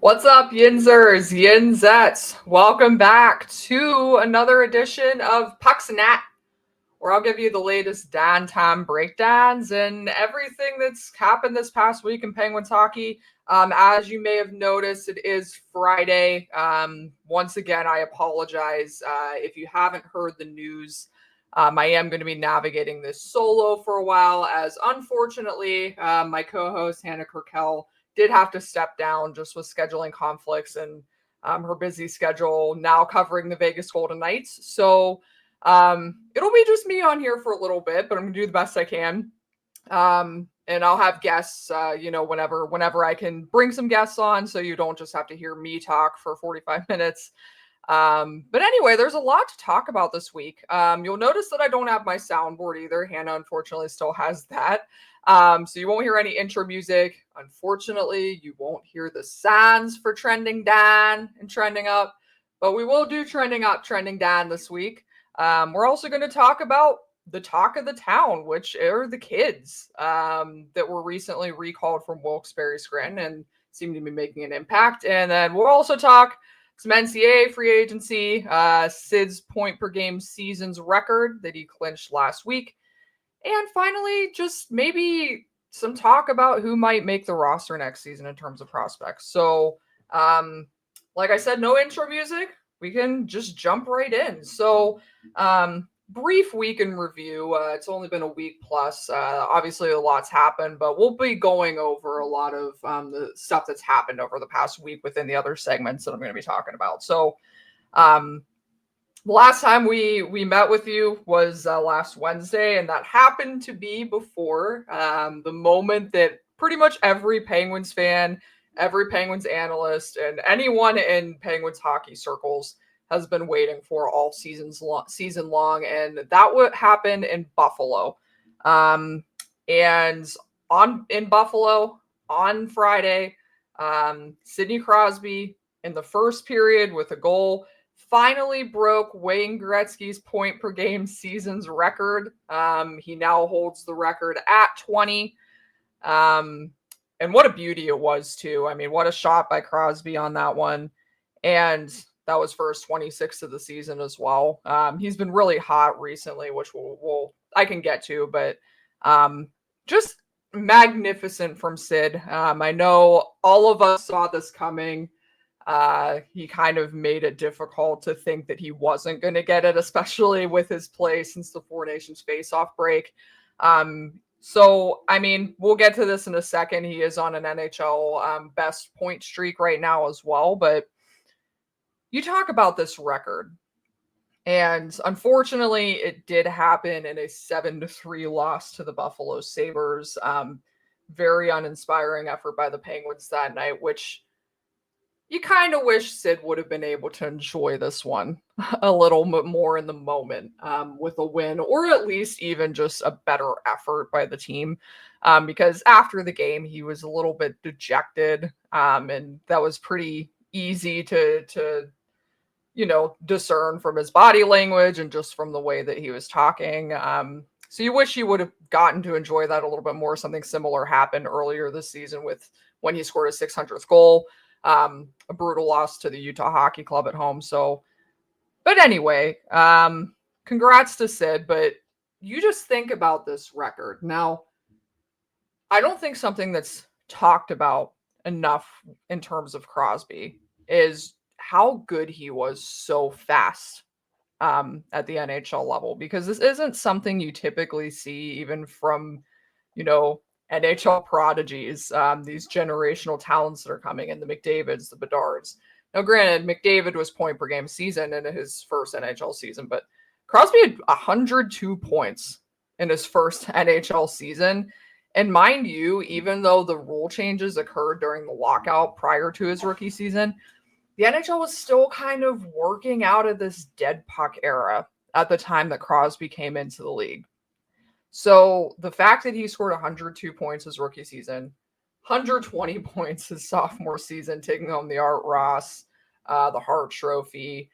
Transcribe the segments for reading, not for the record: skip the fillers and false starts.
What's up, Yinzers, Yinzettes? Welcome back to another edition of Pucks and Nat, where I'll give you the latest Dan-time breakdowns and everything that's happened this past week in Penguins hockey. As you may have noticed, it is Friday. Once again, I apologize if you haven't heard the news. I am going to be navigating this solo for a while, as unfortunately, my co-host Hannah Kirkel did have to step down just with scheduling conflicts and her busy schedule now covering the Vegas Golden Knights. So it'll be just me on here for a little bit, but I'm gonna do the best I can. And I'll have guests, whenever I can bring some guests on, so you don't just have to hear me talk for 45 minutes. But anyway, there's a lot to talk about this week. You'll notice that I don't have my soundboard either. Hannah unfortunately still has that. So you won't hear any intro music. Unfortunately, you won't hear the sounds for trending Dan and trending up, but we will do trending up, trending Dan this week. We're also going to talk about the talk of the town, which are the kids that were recently recalled from Wilkes-Barre Scranton and seem to be making an impact. And then we'll also talk some NCAA free agency, Sid's point per game season's record that he clinched last week. And finally, just maybe some talk about who might make the roster next season in terms of prospects. So, like I said, no intro music. We can just jump right in. So, brief week in review. It's only been a week plus. Obviously, a lot's happened, but we'll be going over a lot of the stuff that's happened over the past week within the other segments that I'm going to be talking about. So, the last time we met with you was last Wednesday, and that happened to be before the moment that pretty much every Penguins fan, every Penguins analyst, and anyone in Penguins hockey circles has been waiting for all season long, and that would happen in Buffalo. And in Buffalo on Friday, Sidney Crosby in the first period with a goal finally broke Wayne Gretzky's point per game season's record. He now holds the record at 20. And what a beauty it was, too. I mean, what a shot by Crosby on that one. And that was for his 26th of the season as well. He's been really hot recently, which I can get to, but just magnificent from Sid. I know all of us saw this coming. He kind of made it difficult to think that he wasn't going to get it, especially with his play since the Four Nations face-off break. So, I mean, we'll get to this in a second. He is on an NHL best point streak right now as well, but you talk about this record, and unfortunately, it did happen in a 7-3 loss to the Buffalo Sabres. Very uninspiring effort by the Penguins that night, which you kind of wish Sid would have been able to enjoy this one a little bit more in the moment with a win, or at least even just a better effort by the team. Because after the game, he was a little bit dejected, and that was pretty easy to discern from his body language and just from the way that he was talking. So you wish he would have gotten to enjoy that a little bit more. Something similar happened earlier this season with when he scored his 600th goal. A brutal loss to the Utah Hockey Club at home. So, but anyway, congrats to Sid, but you just think about this record. Now, I don't think something that's talked about enough in terms of Crosby is how good he was so fast at the NHL level, because this isn't something you typically see even from, NHL prodigies, these generational talents that are coming in, the McDavids, the Bedards. Now, granted, McDavid was point per game season in his first NHL season, but Crosby had 102 points in his first NHL season. And mind you, even though the rule changes occurred during the lockout prior to his rookie season, the NHL was still kind of working out of this dead puck era at the time that Crosby came into the league. So the fact that he scored 102 points his rookie season, 120 points his sophomore season, taking home the Art Ross, the Hart Trophy,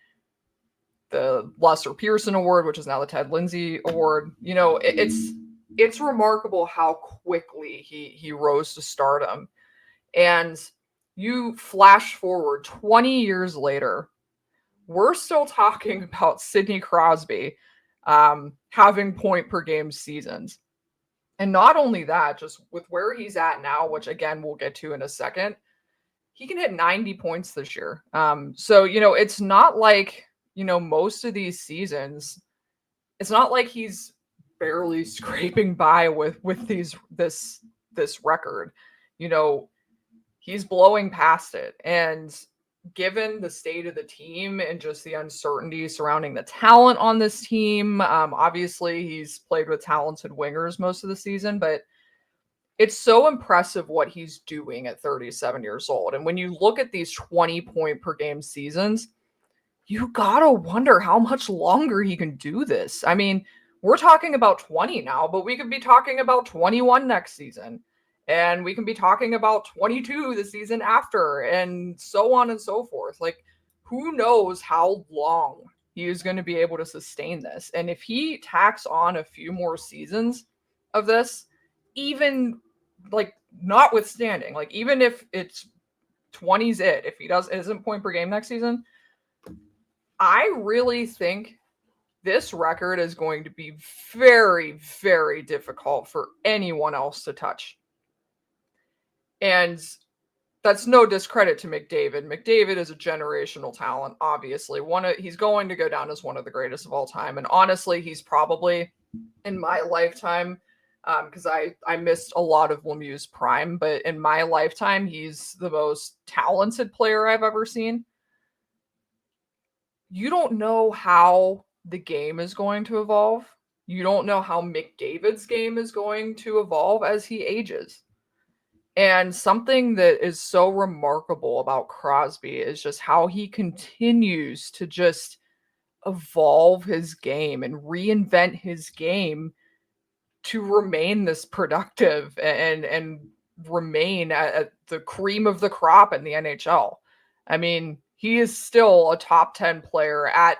the Lester Pearson Award, which is now the Ted Lindsay Award. It's remarkable how quickly he rose to stardom. And you flash forward 20 years later, we're still talking about Sidney Crosby having point per game seasons. And not only that, just with where he's at now, which again, we'll get to in a second, he can hit 90 points this year. So, it's not like, most of these seasons, it's not like he's barely scraping by with this record. He's blowing past it. And given the state of the team and just the uncertainty surrounding the talent on this team, obviously he's played with talented wingers most of the season, but it's so impressive what he's doing at 37 years old. And when you look at these 20 point per game seasons, you gotta wonder how much longer he can do this. I mean, we're talking about 20 now, but we could be talking about 21 next season. And we can be talking about 22 the season after, and so on and so forth. Like, who knows how long he is going to be able to sustain this. And if he tacks on a few more seasons of this, even like notwithstanding, like even if it's 20's if he isn't point per game next season, I really think this record is going to be very, very difficult for anyone else to touch. And that's no discredit to McDavid. McDavid is a generational talent, obviously. He's going to go down as one of the greatest of all time. And honestly, he's probably, in my lifetime, because I missed a lot of Lemieux's prime, but in my lifetime, he's the most talented player I've ever seen. You don't know how the game is going to evolve. You don't know how McDavid's game is going to evolve as he ages. And something that is so remarkable about Crosby is just how he continues to just evolve his game and reinvent his game to remain this productive and remain at the cream of the crop in the NHL. I mean, he is still a top 10 player at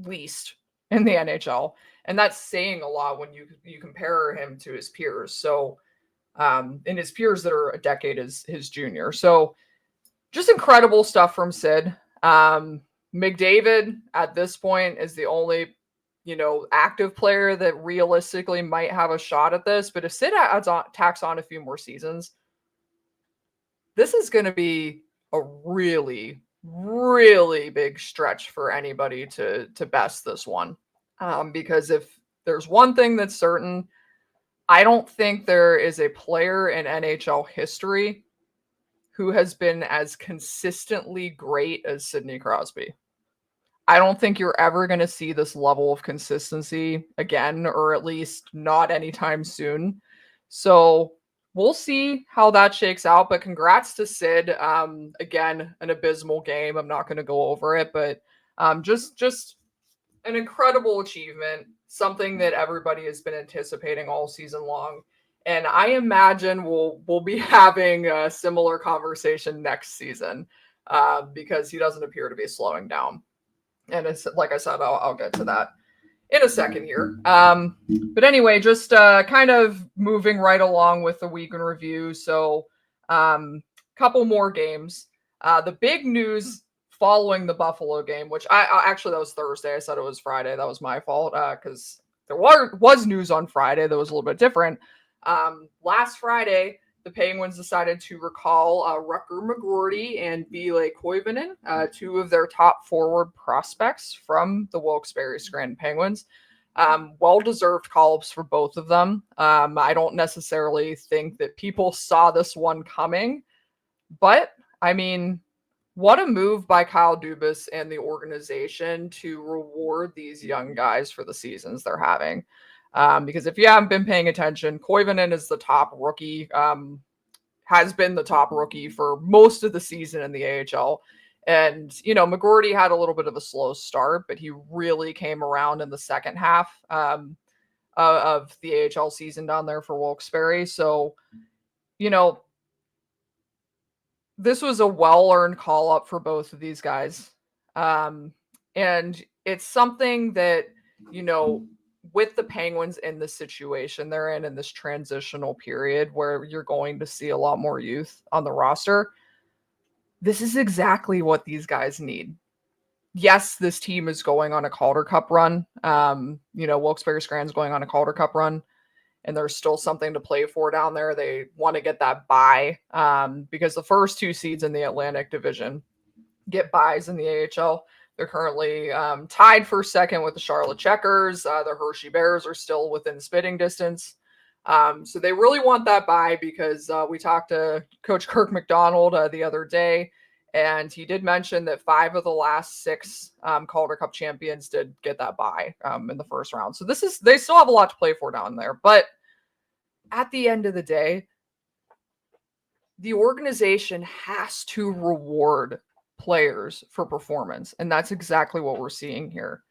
least in the NHL. And that's saying a lot when you compare him to his peers. So, and his peers that are a decade his junior. So just incredible stuff from Sid. McDavid at this point is the only, active player that realistically might have a shot at this. But if Sid tacks on a few more seasons, this is going to be a really, really big stretch for anybody to best this one. Because if there's one thing that's certain, I don't think there is a player in NHL history who has been as consistently great as Sidney Crosby. I don't think you're ever going to see this level of consistency again, or at least not anytime soon. So we'll see how that shakes out. But congrats to Sid. Again, an abysmal game. I'm not going to go over it, but just an incredible achievement, something that everybody has been anticipating all season long. And I imagine we'll be having a similar conversation next season because he doesn't appear to be slowing down. And it's like I said, I'll get to that in a second here. But anyway, just kind of moving right along with the week in review. So couple more games. The big news following the Buffalo game, which I actually, that was Thursday. I said it was Friday. That was my fault because there was news on Friday that was a little bit different. Last Friday, the Penguins decided to recall Rutger, McGroarty and Ville Koivunen, two of their top forward prospects from the Wilkes-Barre Scranton Penguins. Well-deserved call-ups for both of them. I don't necessarily think that people saw this one coming, but I mean, what a move by Kyle Dubas and the organization to reward these young guys for the seasons they're having. Because if you haven't been paying attention, Koivunen is the top rookie, has been the top rookie for most of the season in the AHL. And, McGroarty had a little bit of a slow start, but he really came around in the second half of the AHL season down there for Wilkes-Barre. So, this was a well-earned call-up for both of these guys. And it's something that, with the Penguins in this situation they're in this transitional period where you're going to see a lot more youth on the roster, This is exactly what these guys need. Yes, this team is going on a Calder Cup run. Wilkes-Barre Scranton's going on a Calder Cup run, and there's still something to play for down there. They want to get that bye because the first 2 seeds in the Atlantic Division get buys in the AHL. They're currently tied for second with the Charlotte Checkers. The Hershey Bears are still within spitting distance. So they really want that bye because we talked to Coach Kirk McDonald the other day, and he did mention that 5 of the last 6 Calder Cup champions did get that bye in the first round. So they still have a lot to play for down there. But at the end of the day, the organization has to reward players for performance, and that's exactly what we're seeing here.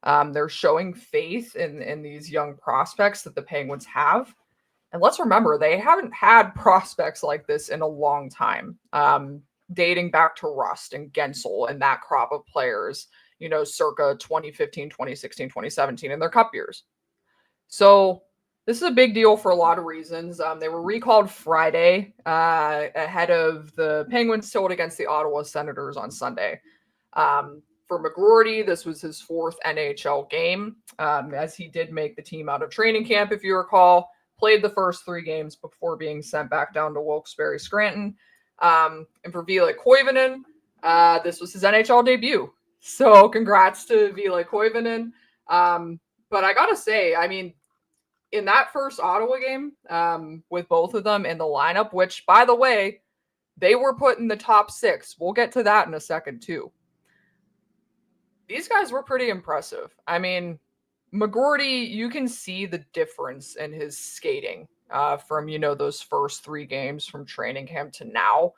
They're showing faith in these young prospects that the Penguins have. And let's remember, they haven't had prospects like this in a long time, dating back to Rust and Gensel and that crop of players, circa 2015, 2016, 2017 in their cup years. So this is a big deal for a lot of reasons. They were recalled Friday ahead of the Penguins tilt against the Ottawa Senators on Sunday. For McGroarty, this was his 4th NHL game, as he did make the team out of training camp, if you recall. Played the first 3 games before being sent back down to Wilkes-Barre Scranton. And for Ville Koivunen, this was his NHL debut. So congrats to Ville Koivunen. But I got to say, I mean, in that first Ottawa game, with both of them in the lineup, which, by the way, they were put in the top 6. We'll get to that in a second, too. These guys were pretty impressive. I mean, McGroarty, you can see the difference in his skating from, those first 3 games from training camp to now.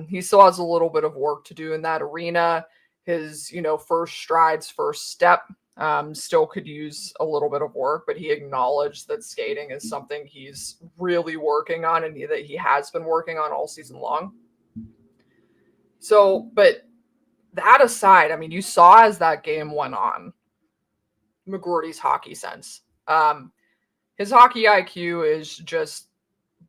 He still has a little bit of work to do in that arena. His, first strides, first step still could use a little bit of work, but he acknowledged that skating is something he's really working on and that he has been working on all season long. So, but that aside, I mean, you saw as that game went on, McGroarty's hockey sense. His hockey IQ is just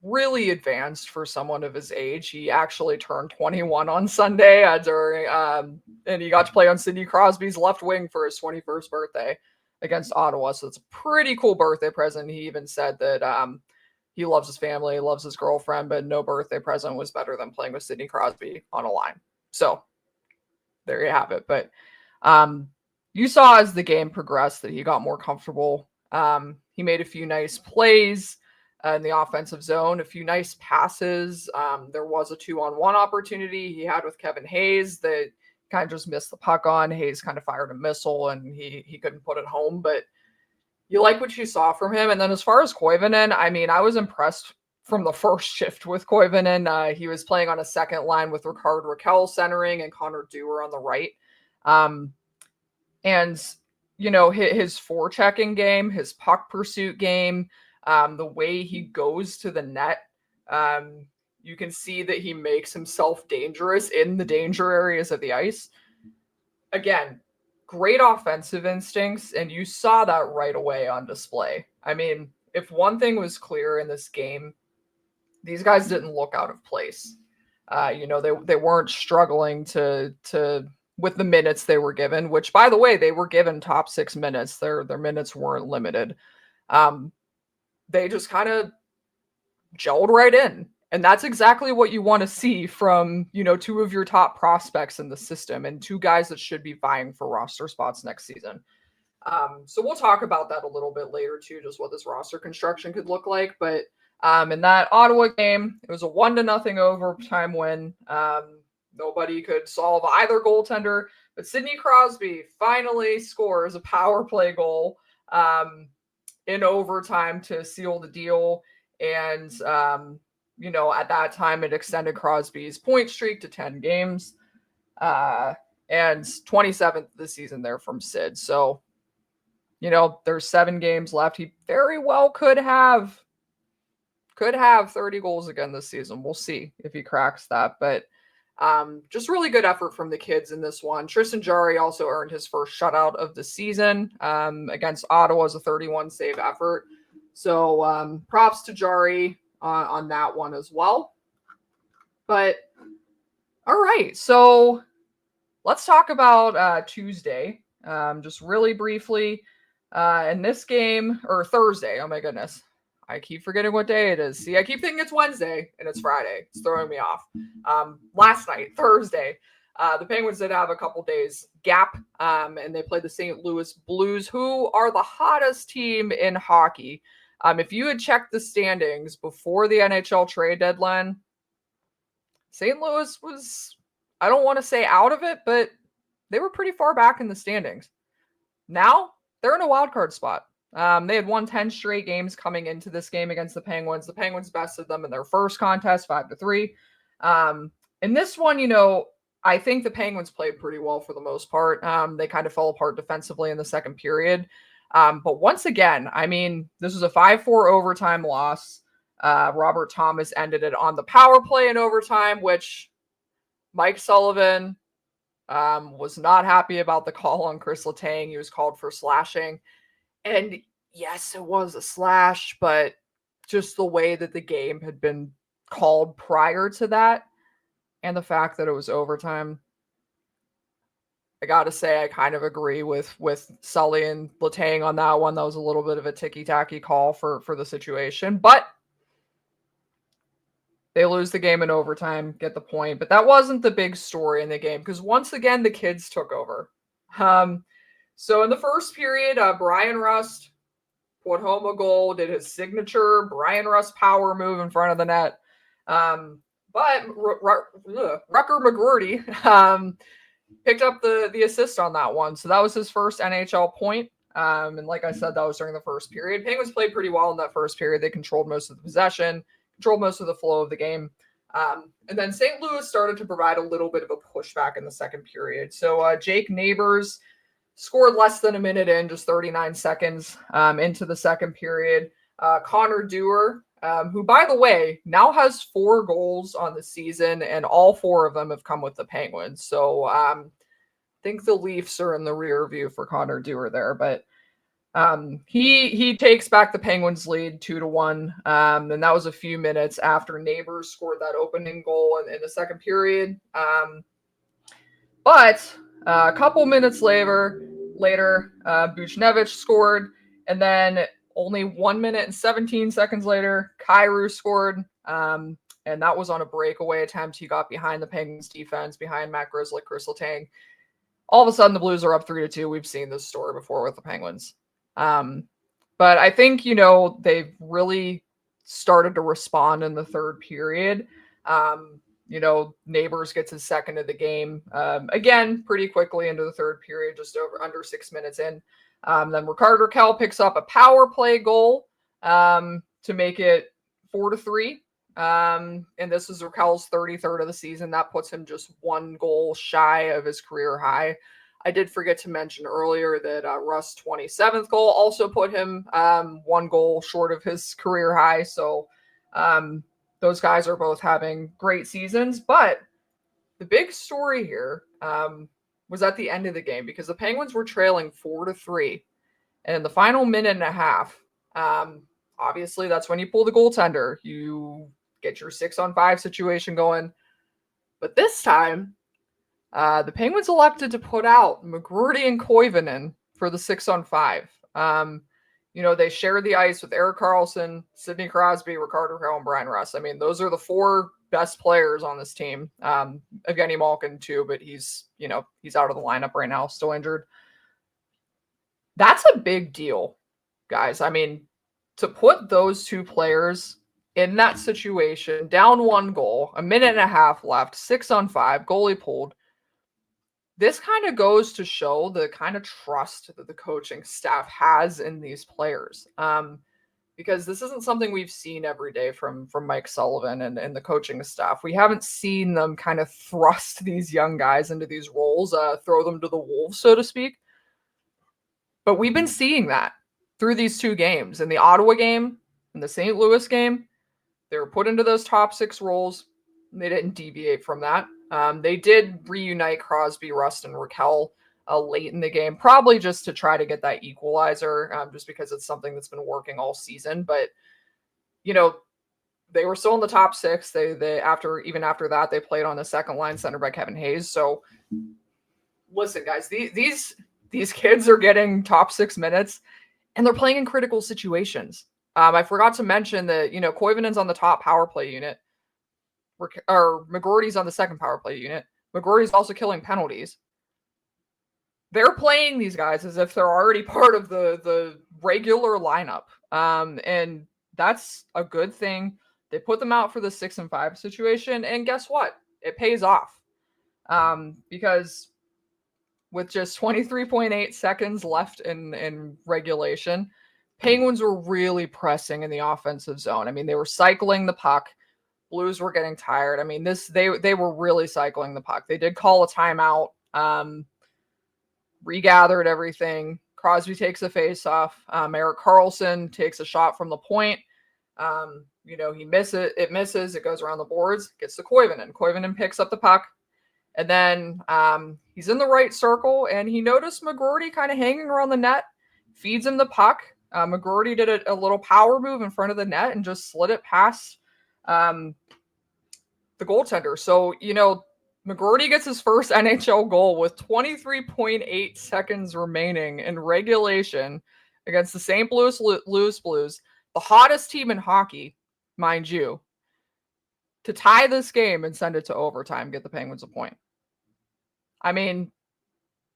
really advanced for someone of his age. He actually turned 21 on Sunday and he got to play on Sidney Crosby's left wing for his 21st birthday against Ottawa. So it's a pretty cool birthday present. He even said that he loves his family, loves his girlfriend, but no birthday present was better than playing with Sidney Crosby on a line. So there you have it. But you saw as the game progressed that he got more comfortable. He made a few nice plays in the offensive zone, a few nice passes. There was a 2-on-1 opportunity he had with Kevin Hayes that kind of just missed the puck on. Hayes kind of fired a missile and he couldn't put it home, but you like what you saw from him. And then as far as Koivunen, I mean, I was impressed from the first shift with Koivunen. He was playing on a second line with Ricard Raquel centering and Connor Dewar on the right. And, his forechecking game, his puck pursuit game, the way he goes to the net, you can see that he makes himself dangerous in the danger areas of the ice. Again, great offensive instincts, and you saw that right away on display. I mean, if one thing was clear in this game, these guys didn't look out of place. They weren't struggling to with the minutes they were given, which, by the way, they were given top 6 minutes. Their minutes weren't limited. They just kind of gelled right in. And that's exactly what you want to see from, 2 of your top prospects in the system and 2 guys that should be vying for roster spots next season. So we'll talk about that a little bit later too, just what this roster construction could look like. But in that Ottawa game, it was a 1-0 overtime win. Nobody could solve either goaltender, but Sidney Crosby finally scores a power play goal in overtime to seal the deal. And, at that time, it extended Crosby's point streak to 10 games and 27th this season there from Sid. So, there's 7 games left. He very well could have 30 goals again this season. We'll see if he cracks that. But just really good effort from the kids in this one. Tristan Jarry also earned his first shutout of the season against Ottawa as a 31 save effort. So props to Jarry on that one as well. But All right, so let's talk about Tuesday, just really briefly. In this game, or Thursday, oh my goodness. I keep forgetting what day it is. See, I keep thinking it's Wednesday and it's Friday. It's throwing me off. Last night, Thursday, the Penguins did have a couple days gap, and they played the St. Louis Blues, who are the hottest team in hockey. If you had checked the standings before the NHL trade deadline, St. Louis was, I don't want to say out of it, but they were pretty far back in the standings. Now they're in a wild card spot. They had won 10 straight games coming into this game against the Penguins. The Penguins bested them in their first contest, 5-3. In this one, I think the Penguins played pretty well for the most part. They kind of fell apart defensively in the second period. But once again, I mean, this was a 5-4 overtime loss. Robert Thomas ended it on the power play in overtime, which Mike Sullivan was not happy about the call on Chris Letang. He was called for slashing. And yes, it was a slash, but just the way that the game had been called prior to that and the fact that it was overtime, I got to say I kind of agree with Sully and Letang on that one. That was a little bit of a ticky-tacky call for the situation, but they lose the game in overtime, get the point. But that wasn't the big story in the game because once again, the kids took over. So in the first period, Brian Rust put home a goal, did his signature Brian Rust power move in front of the net. But Rutger McGroarty picked up the assist on that one. So that was his first NHL point. And like I said, that was during the first period. Penguins played pretty well in that first period. They controlled most of the possession, controlled most of the flow of the game. And then St. Louis started to provide a little bit of a pushback in the second period. So Jake Neighbors scored less than a minute in, just 39 seconds into the second period. Connor Dewar, who, by the way, now has 4 goals on the season, and all 4 of them have come with the Penguins. So I think the Leafs are in the rear view for Connor Dewar there. But he takes back the Penguins lead 2-1. And that was a few minutes after Neighbors scored that opening goal in the second period. But a couple minutes later, Buchnevich scored, and then only 1 minute and 17 seconds later, Kyrou scored, and that was on a breakaway attempt. He got behind the Penguins defense, behind Matt Grzelcyk, Chris Letang. All of a sudden, the Blues are up 3-2. We've seen this story before with the Penguins. But I think, they've really started to respond in the third period. Neighbors gets his second of the game. Again, pretty quickly into the third period, just under 6 minutes in. Then Rickard Rakell picks up a power play goal to make it 4-3. And this is Rakell's 33rd of the season. That puts him just 1 goal shy of his career high. I did forget to mention earlier that Rust's 27th goal also put him 1 goal short of his career high. So those guys are both having great seasons. But the big story here was at the end of the game because the Penguins were trailing 4-3. And in the final minute and a half, obviously that's when you pull the goaltender. You get your 6-on-5 situation going. But this time, the Penguins elected to put out McGroarty and Koivunen for the 6-on-5. They shared the ice with Erik Karlsson, Sidney Crosby, Rickard Rakell, and Brian Rust. I mean, those are the 4 best players on this team. Evgeny Malkin too, but he's out of the lineup right now, still injured. That's a big deal, guys. I mean, to put those 2 players in that situation, down 1 goal, a minute and a half left, 6-on-5, goalie pulled. This kind of goes to show the kind of trust that the coaching staff has in these players. Because this isn't something we've seen every day from Mike Sullivan and the coaching staff. We haven't seen them kind of thrust these young guys into these roles, throw them to the wolves, so to speak. But we've been seeing that through these 2 games. In the Ottawa game, in the St. Louis game, they were put into those top 6 roles. And they didn't deviate from that. They did reunite Crosby, Rust, and Rakell late in the game, probably just to try to get that equalizer, just because it's something that's been working all season. But, they were still in the top 6. They after that, they played on the second line, centered by Kevin Hayes. So listen, guys, these kids are getting top 6 minutes, and they're playing in critical situations. I forgot to mention that, Koivunen's on the top power play unit, or McGroarty's on the second power play unit. McGroarty's also killing penalties. They're playing these guys as if they're already part of the regular lineup. And that's a good thing. They put them out for the 6-5 situation, and guess what? It pays off. Because with just 23.8 seconds left in regulation, Penguins were really pressing in the offensive zone. I mean, they were cycling the puck. Blues were getting tired. I mean, they were really cycling the puck. They did call a timeout, regathered everything. Crosby takes a face-off. Erik Karlsson takes a shot from the point. He misses. It misses. It goes around the boards. Gets to Koivunen. Koivunen picks up the puck. And then he's in the right circle, and he noticed McGroarty kind of hanging around the net, feeds him the puck. McGroarty did a little power move in front of the net and just slid it past the goaltender. So, McGroarty gets his first NHL goal with 23.8 seconds remaining in regulation against the St. Louis Blues, the hottest team in hockey, mind you, to tie this game and send it to overtime, get the Penguins a point. I mean,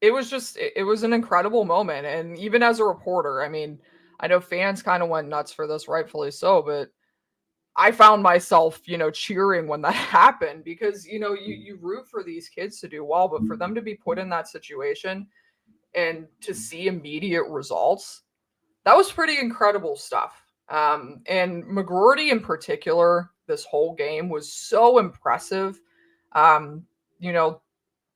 it was an incredible moment. And even as a reporter, I mean, I know fans kind of went nuts for this, rightfully so, but I found myself, cheering when that happened because, you root for these kids to do well, but for them to be put in that situation and to see immediate results, that was pretty incredible stuff. And McGroarty in particular, this whole game was so impressive.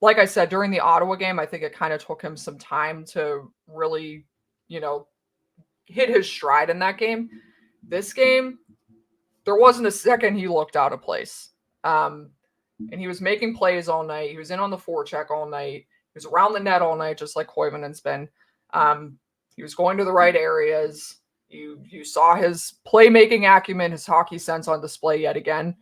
Like I said, during the Ottawa game, I think it kind of took him some time to really, hit his stride in that game. This game, there wasn't a second he looked out of place. And he was making plays all night. He was in on the forecheck all night. He was around the net all night, just like Koivunen's been. He was going to the right areas. You saw his playmaking acumen, his hockey sense on display yet again.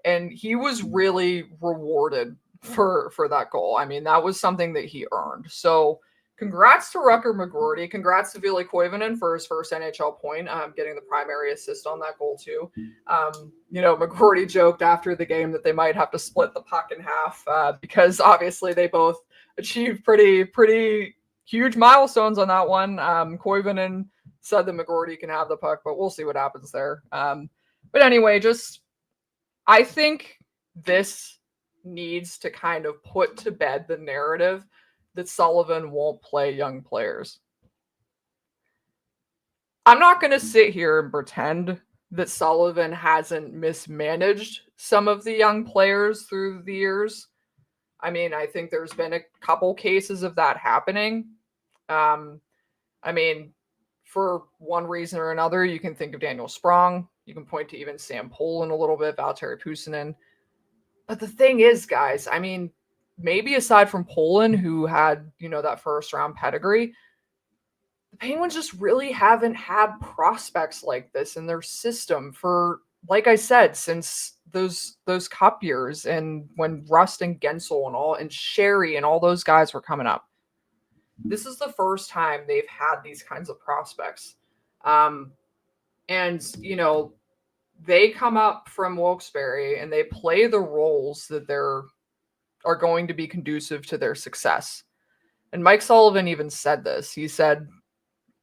And he was really rewarded for that goal. I mean, that was something that he earned. So congrats to Rutger McGroarty. Congrats to Ville Koivunen for his first NHL point, getting the primary assist on that goal too. McGroarty joked after the game that they might have to split the puck in half because obviously they both achieved pretty huge milestones on that one. Koivunen said that McGroarty can have the puck, but we'll see what happens there. But anyway, I think this needs to kind of put to bed the narrative that Sullivan won't play young players. I'm not going to sit here and pretend that Sullivan hasn't mismanaged some of the young players through the years. I mean, I think there's been a couple cases of that happening. For one reason or another, you can think of Daniel Sprong. You can point to even Sam Poulin a little bit, Valtteri Puustinen. But the thing is, guys, I mean, maybe aside from Poulin, who had, that first round pedigree, the Penguins just really haven't had prospects like this in their system for, like I said, since those cup years and when Rust and Gensel and Sherry and all those guys were coming up. This is the first time they've had these kinds of prospects. They come up from Wilkes-Barre and they play the roles that are going to be conducive to their success. And Mike Sullivan even said this. He said,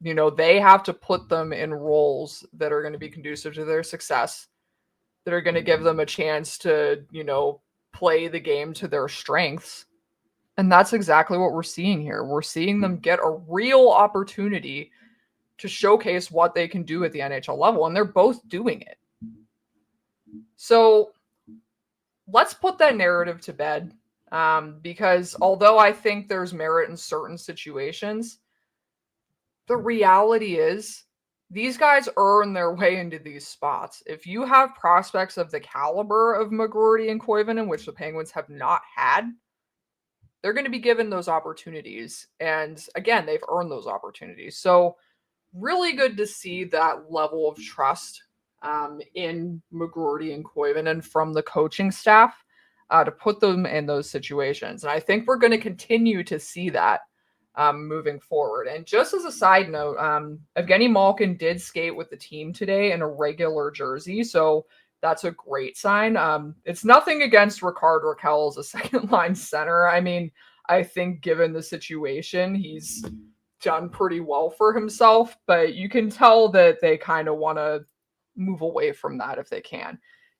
they have to put them in roles that are going to be conducive to their success, that are going to give them a chance to, play the game to their strengths. And that's exactly what we're seeing here. We're seeing them get a real opportunity to showcase what they can do at the NHL level, and they're both doing it. So let's put that narrative to bed, because although I think there's merit in certain situations, the reality is these guys earn their way into these spots. If you have prospects of the caliber of McGroarty and Koivunen, which the Penguins have not had, they're going to be given those opportunities. And again, they've earned those opportunities. So really good to see that level of trust in McGroarty and Koivunen from the coaching staff to put them in those situations. And I think we're going to continue to see that moving forward. And just as a side note, Evgeny Malkin did skate with the team today in a regular jersey. So that's a great sign. It's nothing against Ricard Raquel as a second line center. I mean, I think given the situation, he's done pretty well for himself, but you can tell that they kind of want to move away from that if they can.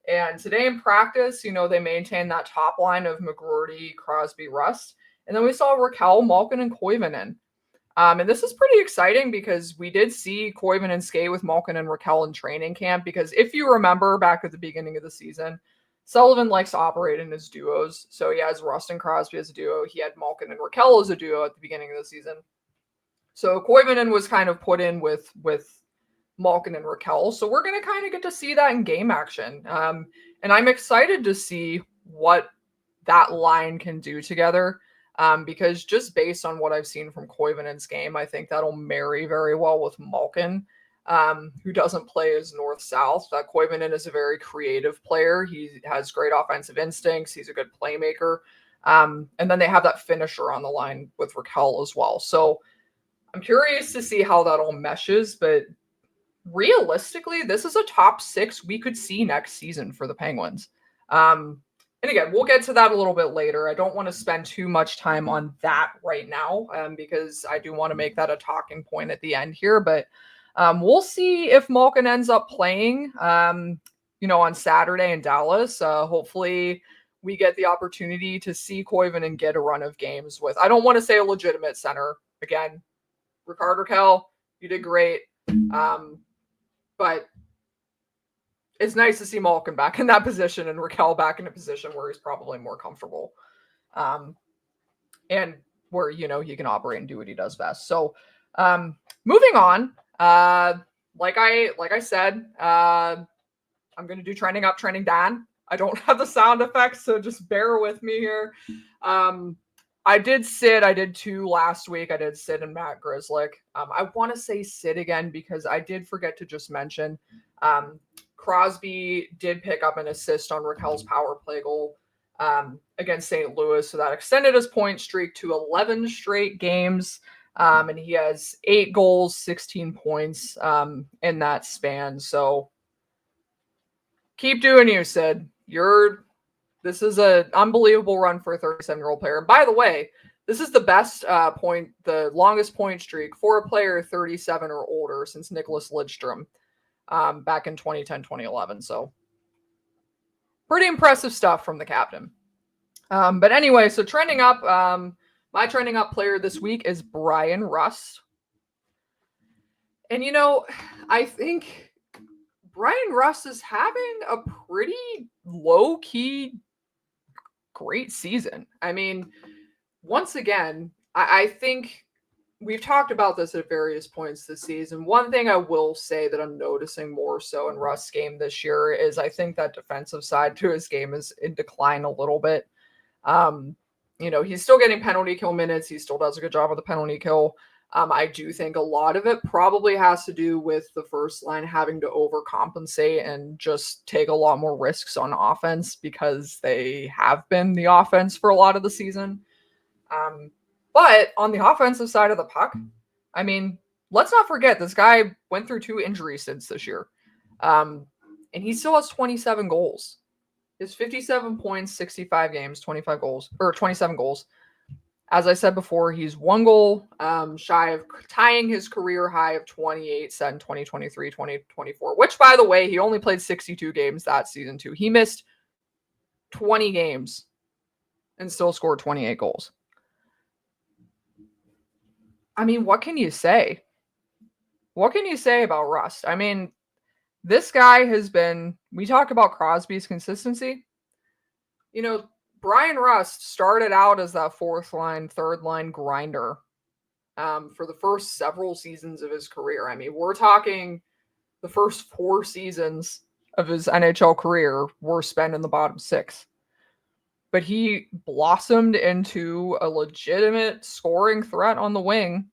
And today in practice, they maintained that top line of McGroarty, Crosby, Rust. And then we saw Raquel, Malkin, and Koivunen. And this is pretty exciting because we did see Koivunen skate with Malkin and Raquel in training camp. Because if you remember back at the beginning of the season, Sullivan likes to operate in his duos. So he has Rust and Crosby as a duo. He had Malkin and Raquel as a duo at the beginning of the season. So Koivunen was kind of put in with Malkin and Raquel. So we're going to kind of get to see that in game action. And I'm excited to see what that line can do together. Because just based on what I've seen from Koivunen's game, I think that'll marry very well with Malkin, who doesn't play as north-south. Koivunen is a very creative player. He has great offensive instincts. He's a good playmaker. And then they have that finisher on the line with Raquel as well. So I'm curious to see how that all meshes, but realistically, this is a top 6 we could see next season for the Penguins. And again, we'll get to that a little bit later. I don't want to spend too much time on that right now because I do want to make that a talking point at the end here. But we'll see if Malkin ends up playing, on Saturday in Dallas. Hopefully we get the opportunity to see Koivunen get a run of games with, I don't want to say a legitimate center. Again, Ricard Raquel, you did great. But it's nice to see Malkin back in that position and Raquel back in a position where he's probably more comfortable. And where, he can operate and do what he does best. So moving on, like I said, I'm going to do trending up, trending down. I don't have the sound effects, so just bear with me here. I did 2 last week. I did Sid and Matt Grzelcyk. I want to say Sid again because I did forget to just mention Crosby did pick up an assist on Raquel's power play goal against St. Louis. So that extended his point streak to 11 straight games. And he has 8 goals, 16 points in that span. So keep doing you, Sid. This is an unbelievable run for a 37-year-old player. And by the way, this is the best the longest point streak for a player 37 or older since Nicholas Lidstrom back in 2010, 2011. So pretty impressive stuff from the captain. But anyway, so trending up, my trending up player this week is Brian Rust. And, I think Brian Rust is having a pretty low-key great season. I mean, once again, I think we've talked about this at various points this season. One thing I will say that I'm noticing more so in Rust's game this year is I think that defensive side to his game is in decline a little bit. He's still getting penalty kill minutes. He still does a good job with the penalty kill. I do think a lot of it probably has to do with the first line having to overcompensate and just take a lot more risks on offense because they have been the offense for a lot of the season. But on the offensive side of the puck, I mean, let's not forget this guy went through 2 injuries since this year. And he still has 27 goals. His 57 points, 65 games, 25 goals, or 27 goals. As I said before, he's 1 goal shy of tying his career high of 28 set in 2023-2024, which, by the way, he only played 62 games that season too. He missed 20 games and still scored 28 goals. I mean, what can you say? What can you say about Rust? I mean, this guy has been, we talk about Crosby's consistency. Brian Rust started out as that 4th line, 3rd line grinder for the first several seasons of his career. I mean, we're talking the first 4 seasons of his NHL career were spent in the bottom 6. But he blossomed into a legitimate scoring threat on the wing,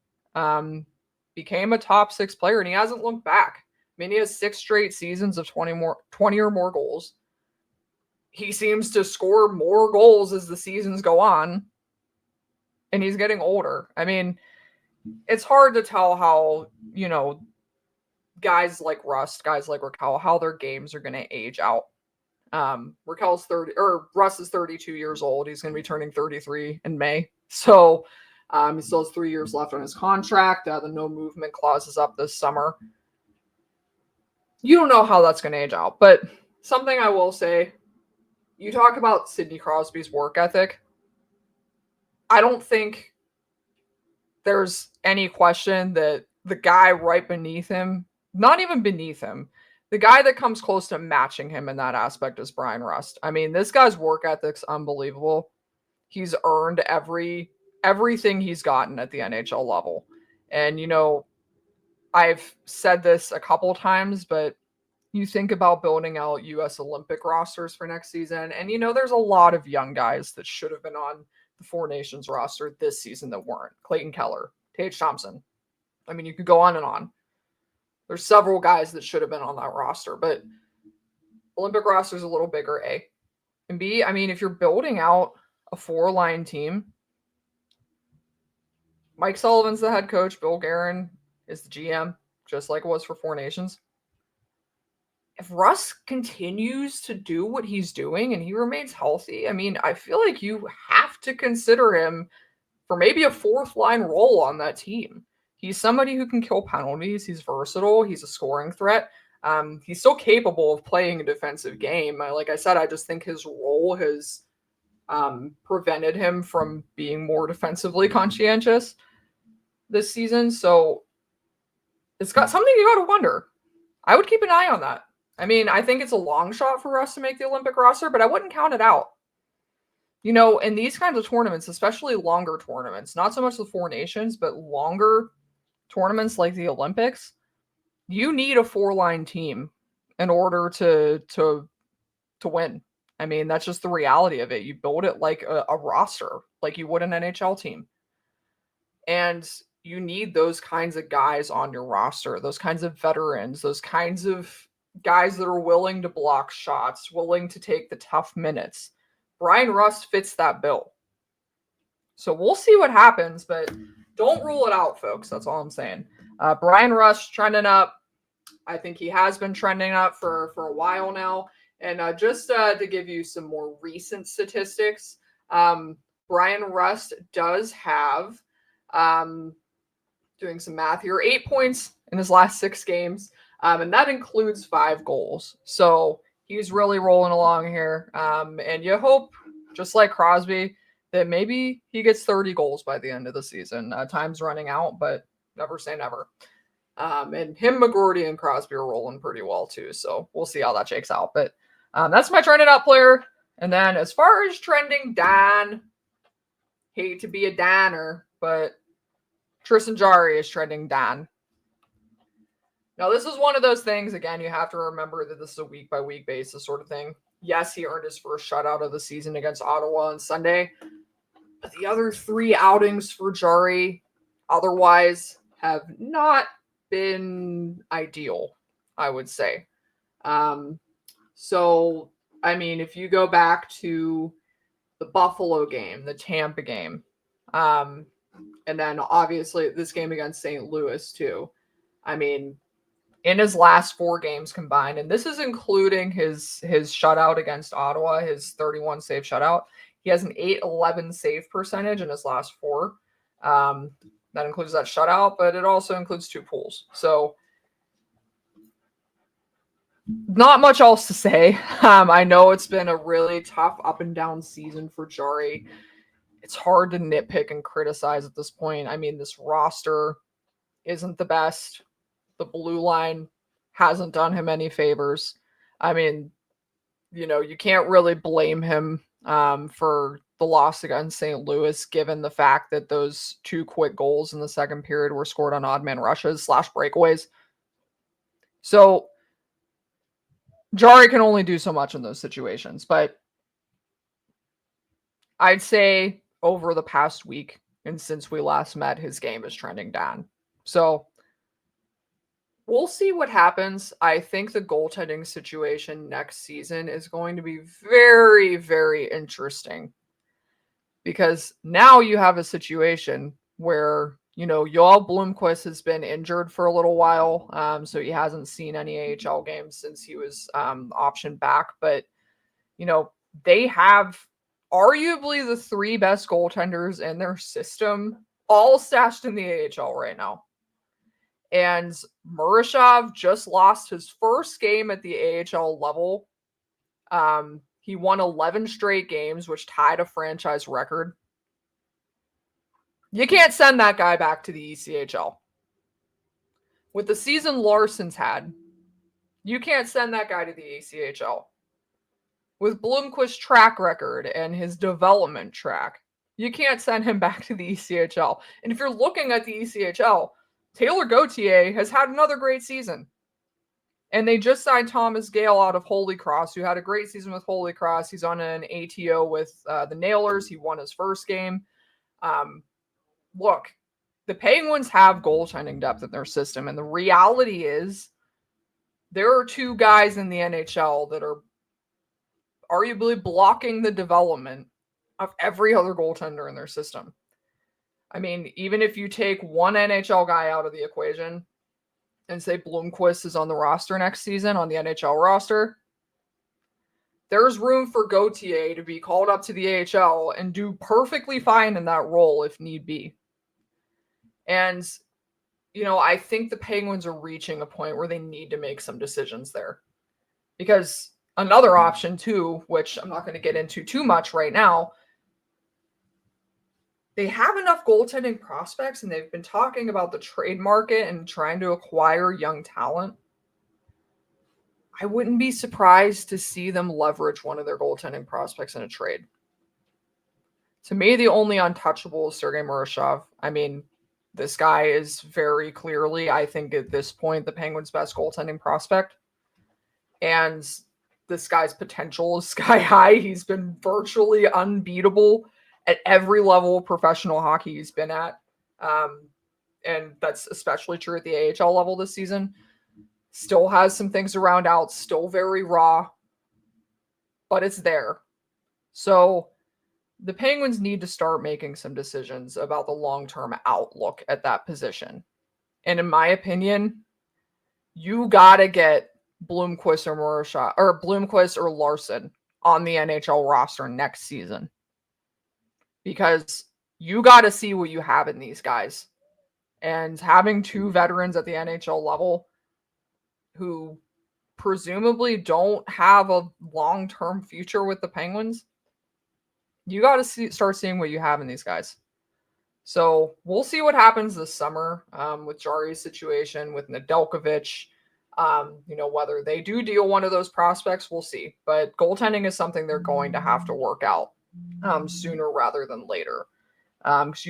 became a top 6 player, and he hasn't looked back. mean, he has 6 straight seasons of 20 or more goals. He seems to score more goals as the seasons go on, and he's getting older. I mean, it's hard to tell how, guys like Rust, guys like Raquel, how their games are going to age out. Raquel's 30, or Russ is 32 years old. He's going to be turning 33 in May. So he still has 3 years left on his contract. The no movement clause is up this summer. You don't know how that's going to age out. But something I will say, you talk about Sidney Crosby's work ethic. I don't think there's any question that the guy right beneath him, not even beneath him, the guy that comes close to matching him in that aspect is Bryan Rust. I mean, this guy's work ethic's unbelievable. He's earned everything he's gotten at the NHL level. And, I've said this a couple times, but you think about building out U.S. Olympic rosters for next season, and, there's a lot of young guys that should have been on the Four Nations roster this season that weren't. Clayton Keller, Tage Thompson. I mean, you could go on and on. There's several guys that should have been on that roster, but Olympic roster is a little bigger, A. And B, I mean, if you're building out a 4-line team, Mike Sullivan's the head coach, Bill Guerin is the GM, just like it was for Four Nations. If Russ continues to do what he's doing and he remains healthy, I mean, I feel like you have to consider him for maybe a 4th-line role on that team. He's somebody who can kill penalties. He's versatile. He's a scoring threat. He's still capable of playing a defensive game. Like I said, I just think his role has prevented him from being more defensively conscientious this season. So it's got something you got to wonder. I would keep an eye on that. I mean, I think it's a long shot for us to make the Olympic roster, but I wouldn't count it out. In these kinds of tournaments, especially longer tournaments, not so much the Four Nations, but longer tournaments like the Olympics, you need a 4-line team in order to win. I mean, that's just the reality of it. You build it like a roster, like you would an NHL team. And you need those kinds of guys on your roster, those kinds of veterans, those kinds of guys that are willing to block shots, willing to take the tough minutes. Bryan Rust fits that bill. So we'll see what happens, but don't rule it out, folks. That's all I'm saying. Bryan Rust trending up. I think he has been trending up for a while now. And just to give you some more recent statistics, Bryan Rust does have, doing some math here, 8 points in his last 6 games. And that includes 5 goals. So he's really rolling along here. And you hope, just like Crosby, that maybe he gets 30 goals by the end of the season. Time's running out, but never say never. And him, McGroarty, and Crosby are rolling pretty well too. So we'll see how that shakes out. But that's my trending up player. And then as far as trending down, hate to be a Danner, but Tristan Jarry is trending down. Now, this is one of those things, again, you have to remember that this is a week-by-week basis sort of thing. Yes, he earned his first shutout of the season against Ottawa on Sunday. But the other 3 outings for Jarry otherwise have not been ideal, I would say. So, I mean, if you go back to the Buffalo game, the Tampa game, and then obviously this game against St. Louis too. I mean, in his last 4 games combined, and this is including his shutout against Ottawa, his 31 save shutout, he has an .811 save percentage in his last 4. That includes that shutout, but it also includes 2 pools. So not much else to say. I know it's been a really tough up and down season for Jarry. It's hard to nitpick and criticize at this point. I mean, this roster isn't the best. The blue line hasn't done him any favors. I mean, you can't really blame him for the loss against St. Louis, given the fact that those 2 quick goals in the second period were scored on odd man rushes / breakaways. So Jarry can only do so much in those situations, but I'd say over the past week and since we last met, his game is trending down. So We'll see what happens. I think the goaltending situation next season is going to be very, very interesting because now you have a situation where, Joel Blomqvist has been injured for a little while. So he hasn't seen any AHL games since he was optioned back. But, they have arguably the three best goaltenders in their system all stashed in the AHL right now. And Murashov just lost his first game at the AHL level. He won 11 straight games, which tied a franchise record. You can't send that guy back to the ECHL. With the season Larson's had, you can't send that guy to the ECHL. With Blomqvist's track record and his development track, you can't send him back to the ECHL. And if you're looking at the ECHL, Taylor Gauthier has had another great season. And they just signed Thomas Gale out of Holy Cross, who had a great season with Holy Cross. He's on an ATO with the Nailers. He won his first game. Look, the Penguins have goaltending depth in their system. And the reality is there are two guys in the NHL that are arguably blocking the development of every other goaltender in their system. I mean, even if you take one NHL guy out of the equation and say Blomqvist is on the roster next season, on the NHL roster, there's room for Gauthier to be called up to the AHL and do perfectly fine in that role if need be. And, I think the Penguins are reaching a point where they need to make some decisions there. Because another option too, which I'm not going to get into too much right now, they have enough goaltending prospects and they've been talking about the trade market and trying to acquire young talent. I wouldn't be surprised to see them leverage one of their goaltending prospects in a trade. To me, the only untouchable is Sergei Murashov. I mean, this guy is very clearly, I think at this point, the Penguins' best goaltending prospect. And this guy's potential is sky high. He's been virtually unbeatable at every level of professional hockey he's been at. And that's especially true at the AHL level this season. Still has some things to round out, still very raw, but it's there. So the Penguins need to start making some decisions about the long-term outlook at that position. And in my opinion, you got to get Blomqvist or Murashov, or Blomqvist or Larson on the NHL roster next season. Because you got to see what you have in these guys. And having two veterans at the NHL level who presumably don't have a long-term future with the Penguins, you got to start seeing what you have in these guys. So we'll see what happens this summer with Jari's situation, with Nedeljkovic. Whether they do deal one of those prospects, we'll see. But goaltending is something they're going to have to work out sooner rather than later. Because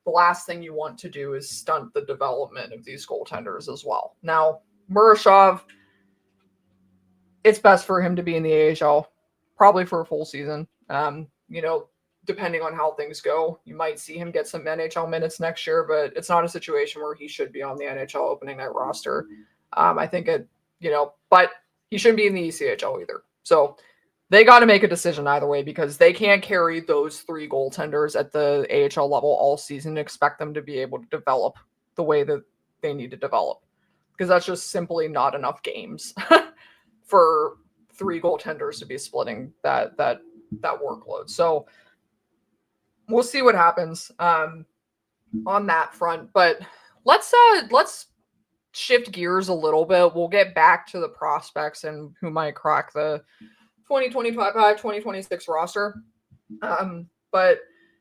the last thing you want to do is stunt the development of these goaltenders as well. Now, Murashov, it's best for him to be in the AHL, probably for a full season. Depending on how things go, you might see him get some NHL minutes next year, but it's not a situation where he should be on the NHL opening night roster. I think but he shouldn't be in the ECHL either. So they got to make a decision either way because they can't carry those three goaltenders at the AHL level all season and expect them to be able to develop the way that they need to develop because that's just simply not enough games for three goaltenders to be splitting that workload. So we'll see what happens on that front. But let's shift gears a little bit. We'll get back to the prospects and who might crack the 2025-2026 roster. But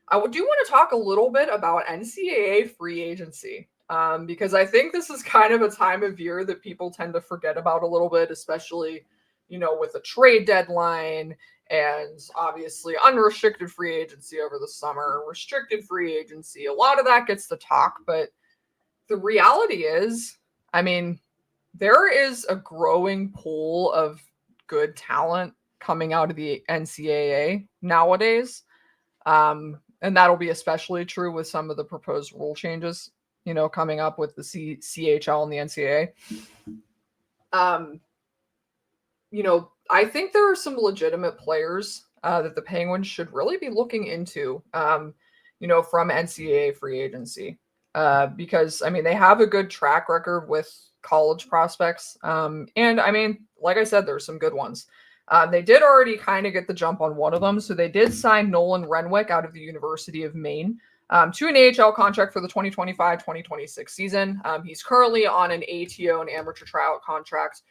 I do want to talk a little bit about NCAA free agency because I think this is kind of a time of year that people tend to forget about a little bit, especially, with the trade deadline and obviously unrestricted free agency over the summer, restricted free agency. A lot of that gets to talk, but the reality is, I mean, there is a growing pool of good talent coming out of the NCAA nowadays. And that'll be especially true with some of the proposed rule changes. coming up with the CHL and the NCAA. I think there are some legitimate players that the Penguins should really be looking into, from NCAA free agency. Because, they have a good track record with college prospects. And, like I said, there's some good ones. They did already kind of get the jump on one of them. So they did sign Nolan Renwick out of the University of Maine to an AHL contract for the 2025-2026 season. He's currently on an ATO, an amateur tryout contract,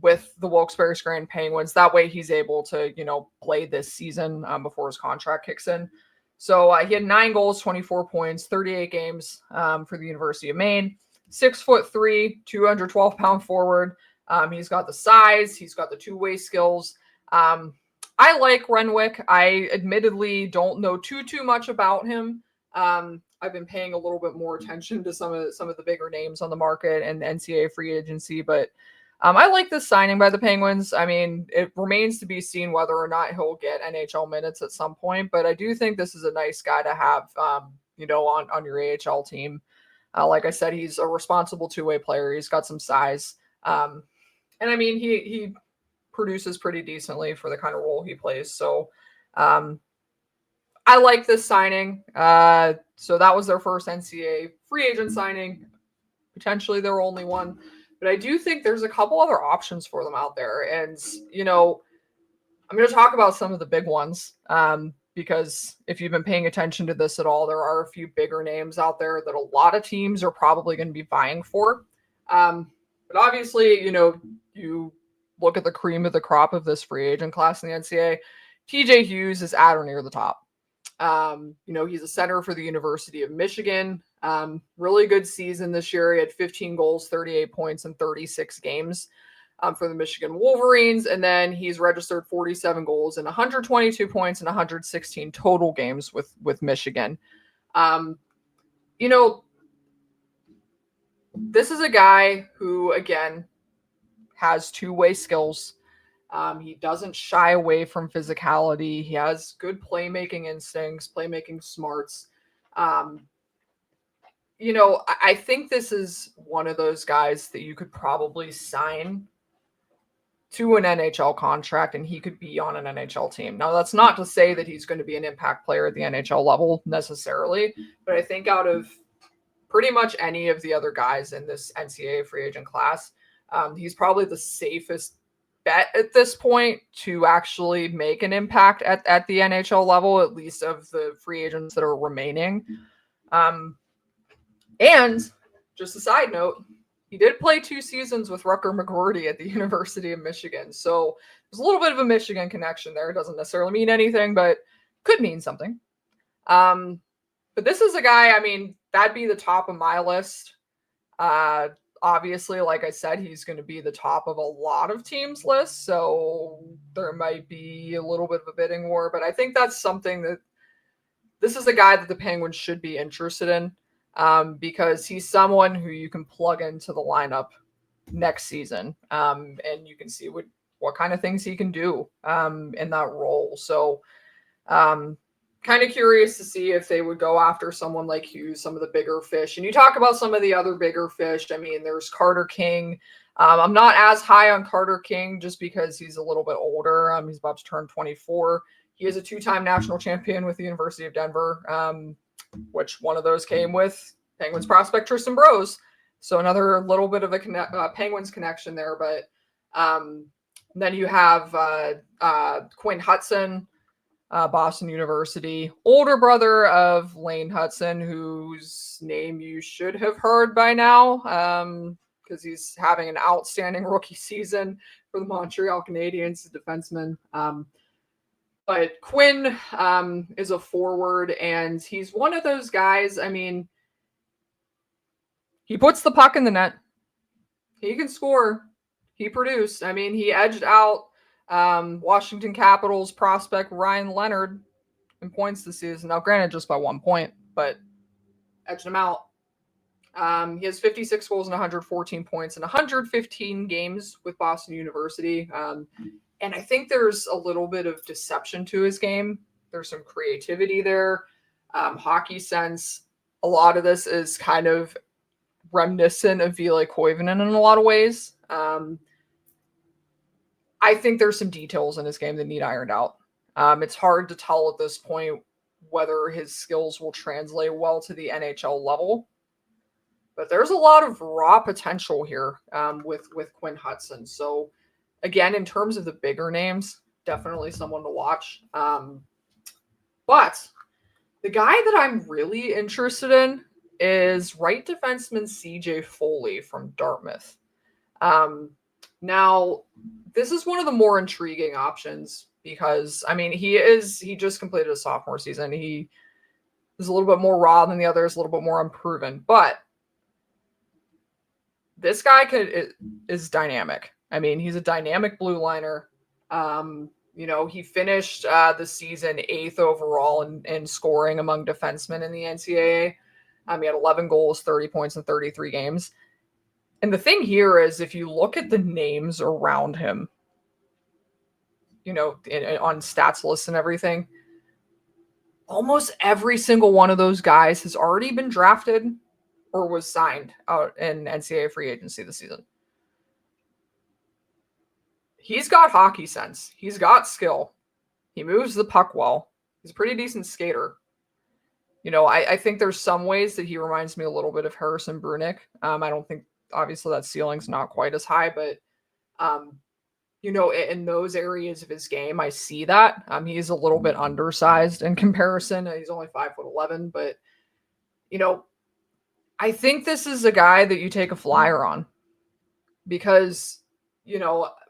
with the Wilkes-Barre Scranton Penguins. That way he's able to, play this season before his contract kicks in. So he had 9 goals, 24 points, 38 games for the University of Maine. 6'3", 212-pound forward. He's got the size. He's got the two-way skills. I like Renwick. I admittedly don't know too much about him. I've been paying a little bit more attention to some of the bigger names on the market and the NCAA free agency, but I like this signing by the Penguins. It remains to be seen whether or not he'll get NHL minutes at some point, but I do think this is a nice guy to have, on your AHL team. Like I said, he's a responsible two-way player. He's got some size. And he produces pretty decently for the kind of role he plays. So I like this signing. So that was their first NCAA free agent signing, potentially their only one. But I do think there's a couple other options for them out there. And, I'm going to talk about some of the big ones because if you've been paying attention to this at all, there are a few bigger names out there that a lot of teams are probably going to be vying for. But obviously, you look at the cream of the crop of this free agent class in the NCAA. TJ Hughes is at or near the top. He's a center for the University of Michigan. Really good season this year. He had 15 goals, 38 points in 36 games for the Michigan Wolverines. And then he's registered 47 goals and 122 points in 116 total games with Michigan. This is a guy who, again, has two-way skills. He doesn't shy away from physicality. He has good playmaking instincts, playmaking smarts. I think this is one of those guys that you could probably sign to an NHL contract and he could be on an NHL team. Now, that's not to say that he's going to be an impact player at the NHL level necessarily, but I think out of pretty much any of the other guys in this NCAA free agent class, he's probably the safest bet at this point to actually make an impact at the NHL level, at least of the free agents that are remaining. And just a side note, he did play 2 seasons with Rutger McGroarty at the University of Michigan. So there's a little bit of a Michigan connection there. It doesn't necessarily mean anything, but could mean something. But this is a guy, that'd be the top of my list. Obviously, like I said, he's going to be the top of a lot of teams' lists, so there might be a little bit of a bidding war, but I think that's something that this is a guy that the Penguins should be interested in because he's someone who you can plug into the lineup next season, and you can see what kind of things he can do in that role. So kind of curious to see if they would go after someone like Hughes, some of the bigger fish. And you talk about some of the other bigger fish. There's Carter King. I'm not as high on Carter King just because he's a little bit older. He's about to turn 24. He is a 2-time national champion with the University of Denver, which one of those came with Penguins prospect Tristan Brose. So another little bit of a Penguins connection there. But then you have Quinn Hudson, Boston University, older brother of Lane Hudson, whose name you should have heard by now because he's having an outstanding rookie season for the Montreal Canadiens, the defenseman. But Quinn is a forward, and he's one of those guys, he puts the puck in the net. He can score. He produced. He edged out Washington Capitals prospect Ryan Leonard in points this season. Now, granted, just by 1 point, but edged him out. He has 56 goals and 114 points in 115 games with Boston University. And I think there's a little bit of deception to his game. There's some creativity there, hockey sense. a lot of this is kind of reminiscent of Ville Koivunen in a lot of ways. I think there's some details in his game that need ironed out. It's hard to tell at this point whether his skills will translate well to the NHL level. But there's a lot of raw potential here with Quinn Hutson. So, again, in terms of the bigger names, definitely someone to watch. But the guy that I'm really interested in is right defenseman CJ Foley from Dartmouth. Now, this is one of the more intriguing options because, I mean, he just completed a sophomore season. He is a little bit more raw than the others, a little bit more unproven. But this guy is dynamic. I mean, he's a dynamic blue liner. He finished the season 8th overall in scoring among defensemen in the NCAA. He had 11 goals, 30 points in 33 games. And the thing here is, if you look at the names around him, on stats lists and everything, almost every single one of those guys has already been drafted or was signed out in NCAA free agency this season. He's got hockey sense. He's got skill. He moves the puck well. He's a pretty decent skater. I think there's some ways that he reminds me a little bit of Harrison Brunick. I don't think, obviously, that ceiling's not quite as high, but, in those areas of his game, I see that. He's a little bit undersized in comparison. He's only 5'11", but, I think this is a guy that you take a flyer on because,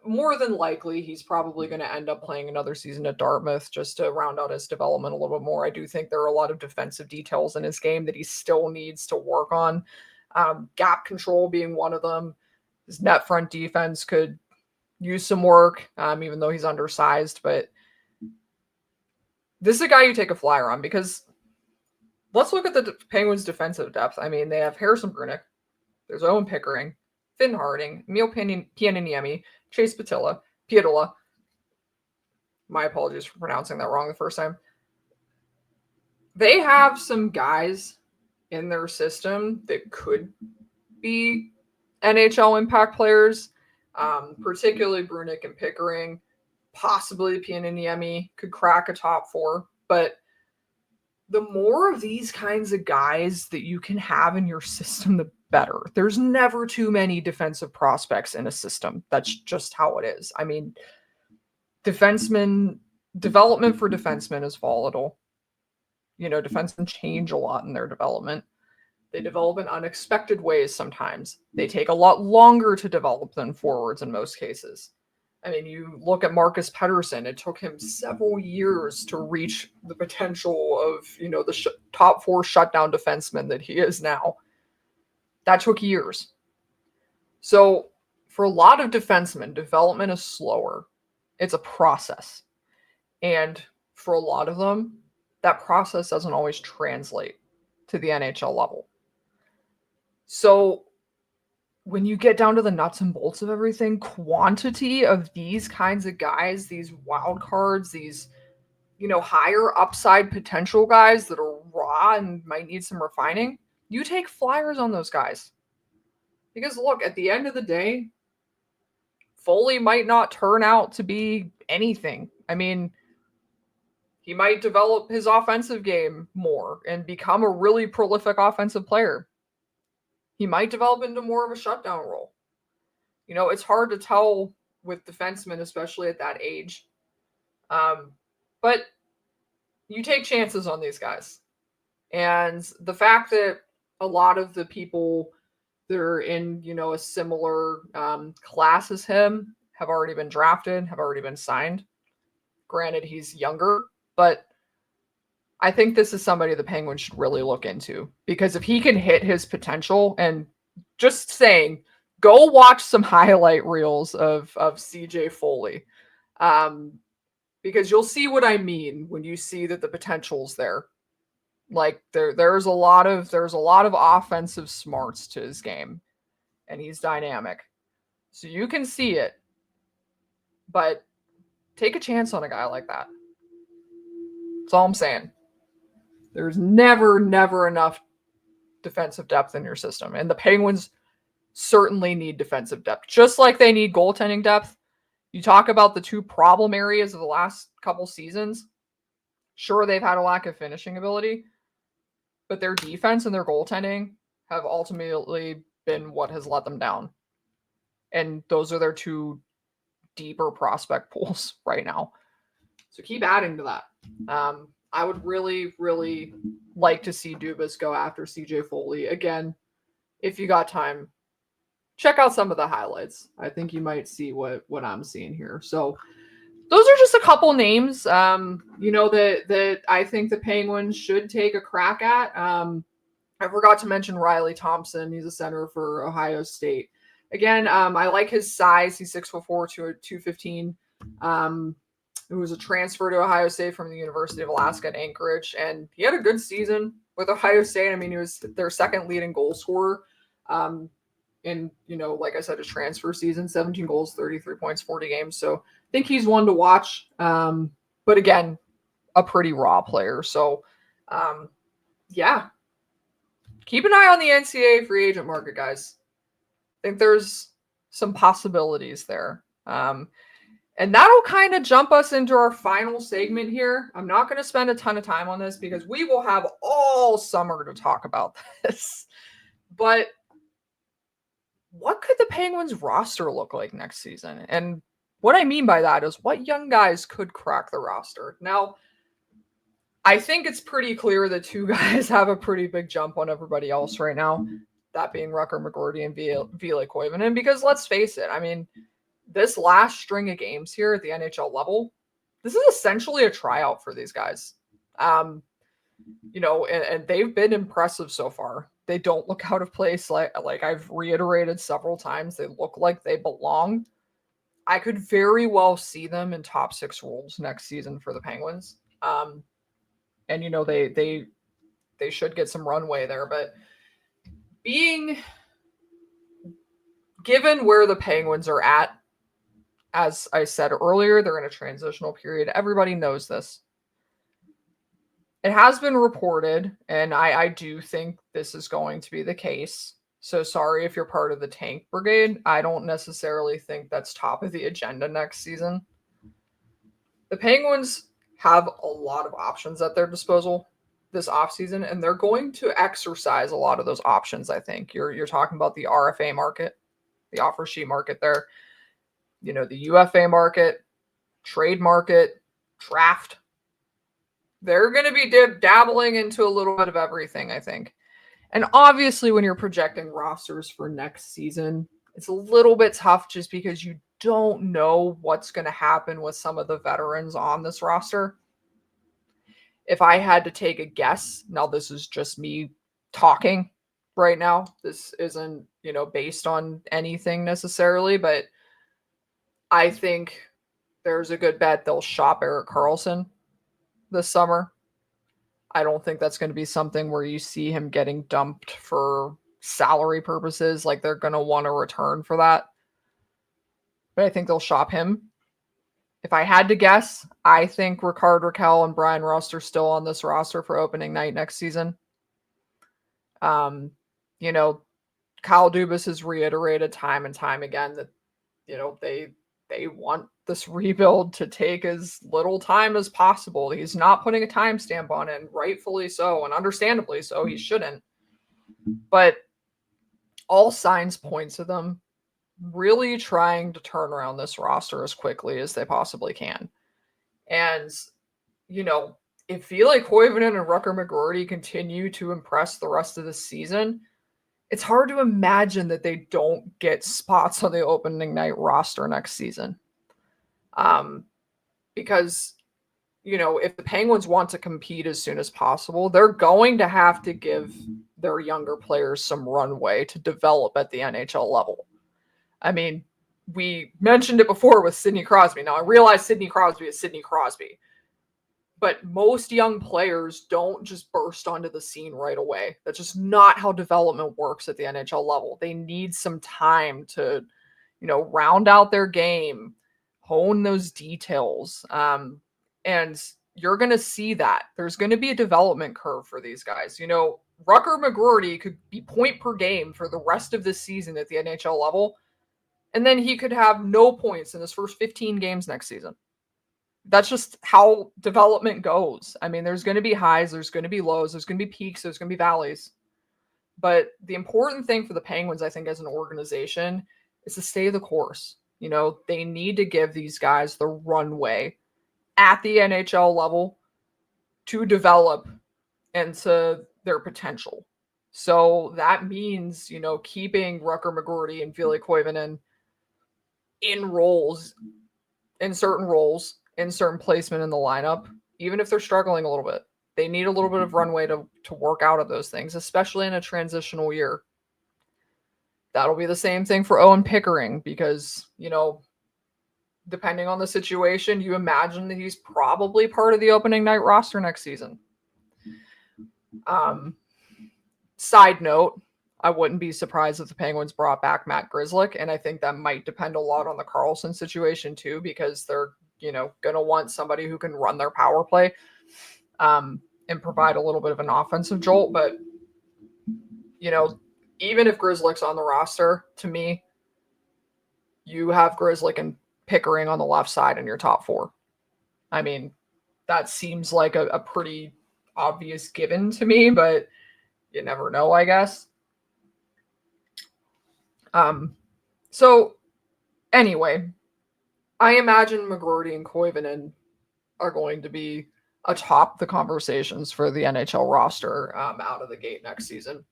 more than likely he's probably going to end up playing another season at Dartmouth just to round out his development a little bit more. I do think there are a lot of defensive details in his game that he still needs to work on. Gap control being one of them. His net front defense could use some work, even though he's undersized. But this is a guy you take a flyer on because let's look at the Penguins' defensive depth. I mean, they have Harrison Brunick. There's Owen Pickering, Finn Harding, Emil Pianiniemi, Chase Pietola. My apologies for pronouncing that wrong the first time. They have some guys in their system that could be NHL impact players, particularly Brunick and Pickering. Possibly Pianiniemi could crack a top 4, but the more of these kinds of guys that you can have in your system, the better. There's never too many defensive prospects in a system. That's just how it is. I mean, development for defensemen is volatile. Defensemen change a lot in their development. They develop in unexpected ways sometimes. They take a lot longer to develop than forwards in most cases. I mean, you look at Marcus Pettersson, it took him several years to reach the potential of, the top 4 shutdown defenseman that he is now. That took years. So for a lot of defensemen, development is slower. It's a process. And for a lot of them, that process doesn't always translate to the NHL level. So when you get down to the nuts and bolts of everything, quantity of these kinds of guys, these wild cards, these, higher upside potential guys that are raw and might need some refining, you take flyers on those guys. Because look, at the end of the day, Foley might not turn out to be anything. I mean, he might develop his offensive game more and become a really prolific offensive player. He might develop into more of a shutdown role. It's hard to tell with defensemen, especially at that age. But you take chances on these guys. And the fact that a lot of the people that are in, a similar class as him have already been drafted, have already been signed. Granted, he's younger, but I think this is somebody the Penguins should really look into because if he can hit his potential, and just saying, go watch some highlight reels of CJ Foley, because you'll see what I mean when you see that the potential's there. Like there's a lot of offensive smarts to his game, and he's dynamic, so you can see it. But take a chance on a guy like that. That's all I'm saying. There's never enough defensive depth in your system. And the Penguins certainly need defensive depth, just like they need goaltending depth. You talk about the two problem areas of the last couple seasons. Sure, they've had a lack of finishing ability, but their defense and their goaltending have ultimately been what has let them down. And those are their two deeper prospect pools right now. So keep adding to that. I would really, really like to see Dubas go after CJ Foley. Again, if you got time, check out some of the highlights. I think you might see what I'm seeing here. So those are just a couple names, that I think the Penguins should take a crack at. I forgot to mention Riley Thompson. He's a center for Ohio State. Again, I like his size. He's 6'4", 215. Who was a transfer to Ohio State from the University of Alaska at Anchorage. And he had a good season with Ohio State. I mean, he was their second leading goal scorer. Like I said, a transfer season, 17 goals, 33 points, 40 games. So I think he's one to watch. But again, a pretty raw player. So, keep an eye on the NCAA free agent market, guys. I think there's some possibilities there. And that'll kind of jump us into our final segment here. I'm not going to spend a ton of time on this because we will have all summer to talk about this. But what could the Penguins roster look like next season? And what I mean by that is what young guys could crack the roster. Now, I think it's pretty clear that two guys have a pretty big jump on everybody else right now. That being Rutger, McGroarty, and Ville, Koivunen. Because let's face it, I mean, this last string of games here at the NHL level, this is essentially a tryout for these guys. And they've been impressive so far. They don't look out of place. Like I've reiterated several times, they look like they belong. I could very well see them in top 6 roles next season for the Penguins. They should get some runway there, but given where the Penguins are at, as I said earlier, they're in a transitional period. Everybody knows this. It has been reported, and I do think this is going to be the case. So sorry if you're part of the tank brigade. I don't necessarily think that's top of the agenda next season. The Penguins have a lot of options at their disposal this offseason, and they're going to exercise a lot of those options, I think. You're talking about the RFA market, the offer sheet market there. The UFA market, trade market, draft. They're going to be dabbling into a little bit of everything, I think. And obviously, when you're projecting rosters for next season, it's a little bit tough just because you don't know what's going to happen with some of the veterans on this roster. If I had to take a guess, now this is just me talking right now. This isn't, based on anything necessarily, but I think there's a good bet they'll shop Erik Karlsson this summer. I don't think that's going to be something where you see him getting dumped for salary purposes. Like they're going to want a return for that. But I think they'll shop him. If I had to guess, I think Rickard Rakell and Brian Rust are still on this roster for opening night next season. Kyle Dubas has reiterated time and time again that, they want this rebuild to take as little time as possible. He's not putting a timestamp on it, and rightfully so, and understandably so. He shouldn't. But all signs point to them really trying to turn around this roster as quickly as they possibly can. And, if Ville, Koivunen, and Rutger McGroarty continue to impress the rest of the season, it's hard to imagine that they don't get spots on the opening night roster next season. Because, if the Penguins want to compete as soon as possible, they're going to have to give their younger players some runway to develop at the NHL level. I mean, we mentioned it before with Sidney Crosby. Now, I realize Sidney Crosby is Sidney Crosby. But most young players don't just burst onto the scene right away. That's just not how development works at the NHL level. They need some time to, round out their game, hone those details. And you're going to see that. There's going to be a development curve for these guys. You know, Rutger McGroarty could be point per game for the rest of this season at the NHL level, and then he could have no points in his first 15 games next season. That's just how development goes. I mean, there's going to be highs, there's going to be lows, there's going to be peaks, there's going to be valleys. But the important thing for the Penguins, I think, as an organization, is to stay the course. You know, they need to give these guys the runway at the NHL level to develop into their potential. So that means, you know, keeping Rutger McGroarty and Ville Koivunen in roles, in certain roles, in certain placement in the lineup, even if they're struggling a little bit. They need a little bit of runway to work out of those things, especially in a transitional year. That'll be the same thing for Owen Pickering because, you know, depending on the situation, you imagine that he's probably part of the opening night roster next season. Side note, I wouldn't be surprised if the Penguins brought back Matt Grzelcyk, and I think that might depend a lot on the Karlsson situation too, because they're, you know, going to want somebody who can run their power play and provide a little bit of an offensive jolt. But, you know, even if Grzelcyk's on the roster, to me, you have Grzelcyk and Pickering on the left side in your top four. I mean, that seems like a pretty obvious given to me, but you never know, I guess. So anyway, I imagine McGroarty and Koivunen are going to be atop the conversations for the NHL roster out of the gate next season.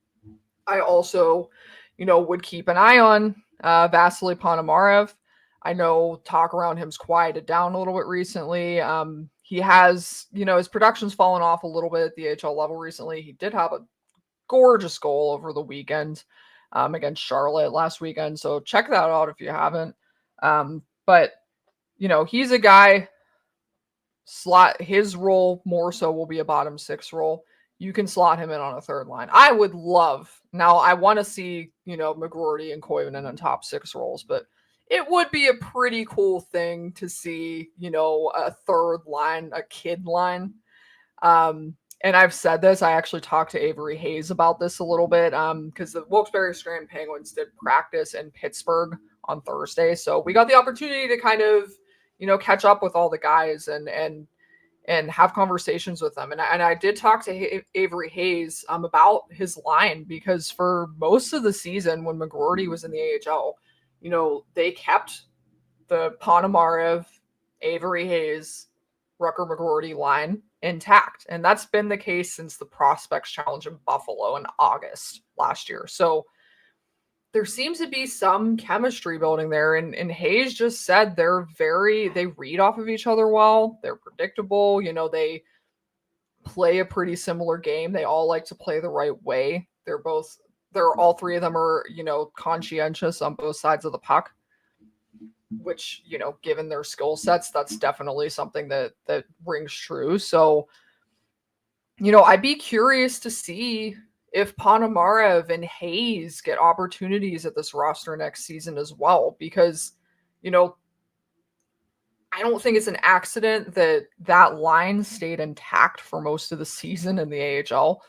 I also, you know, would keep an eye on Vasily Ponomarev. I know talk around him's quieted down a little bit recently. He has, you know, his production's fallen off a little bit at the AHL level recently. He did have a gorgeous goal over the weekend against Charlotte last weekend. So check that out if you haven't. But, you know, he's a guy, slot his role more so will be a bottom six role. You can slot him in on a third line. I would love, now I want to see, you know, McGroarty and Koivunen in top six roles, but it would be a pretty cool thing to see, you know, a third line, a kid line. And I've said this, I actually talked to Avery Hayes about this a little bit because the Wilkes-Barre Strand Penguins did practice in Pittsburgh on Thursday. So we got the opportunity to kind of, you know, catch up with all the guys and have conversations with them. And I did talk to Avery Hayes about his line because for most of the season when McGroarty was in the AHL, you know, they kept the Ponomarev, Avery Hayes, Rutger McGroarty line intact. And that's been the case since the Prospects Challenge in Buffalo in August last year. So there seems to be some chemistry building there. And Hayes just said they read off of each other well. They're predictable. You know, they play a pretty similar game. They all like to play the right way. All three of them are, you know, conscientious on both sides of the puck, which, you know, given their skill sets, that's definitely something that rings true. So, you know, I'd be curious to see if Ponomarev and Hayes get opportunities at this roster next season as well, because, you know, I don't think it's an accident that line stayed intact for most of the season in the AHL.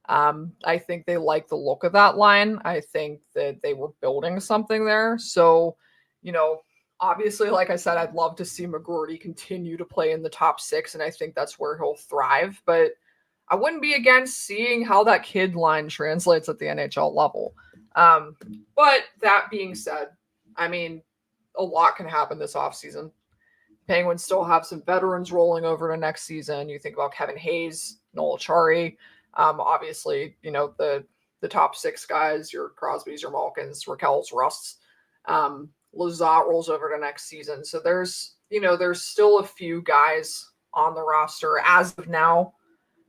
I think they like the look of that line. I think that they were building something there. So, you know, obviously, like I said, I'd love to see McGroarty continue to play in the top six, and I think that's where he'll thrive. But I wouldn't be against seeing how that kid line translates at the NHL level. But that being said, I mean, a lot can happen this offseason. Penguins still have some veterans rolling over to next season. You think about Kevin Hayes, Noel Acciari. Obviously, you know, the top six guys, your Crosbys, your Malkins, Rakels, Rusts. Lazat rolls over to next season. So there's still a few guys on the roster as of now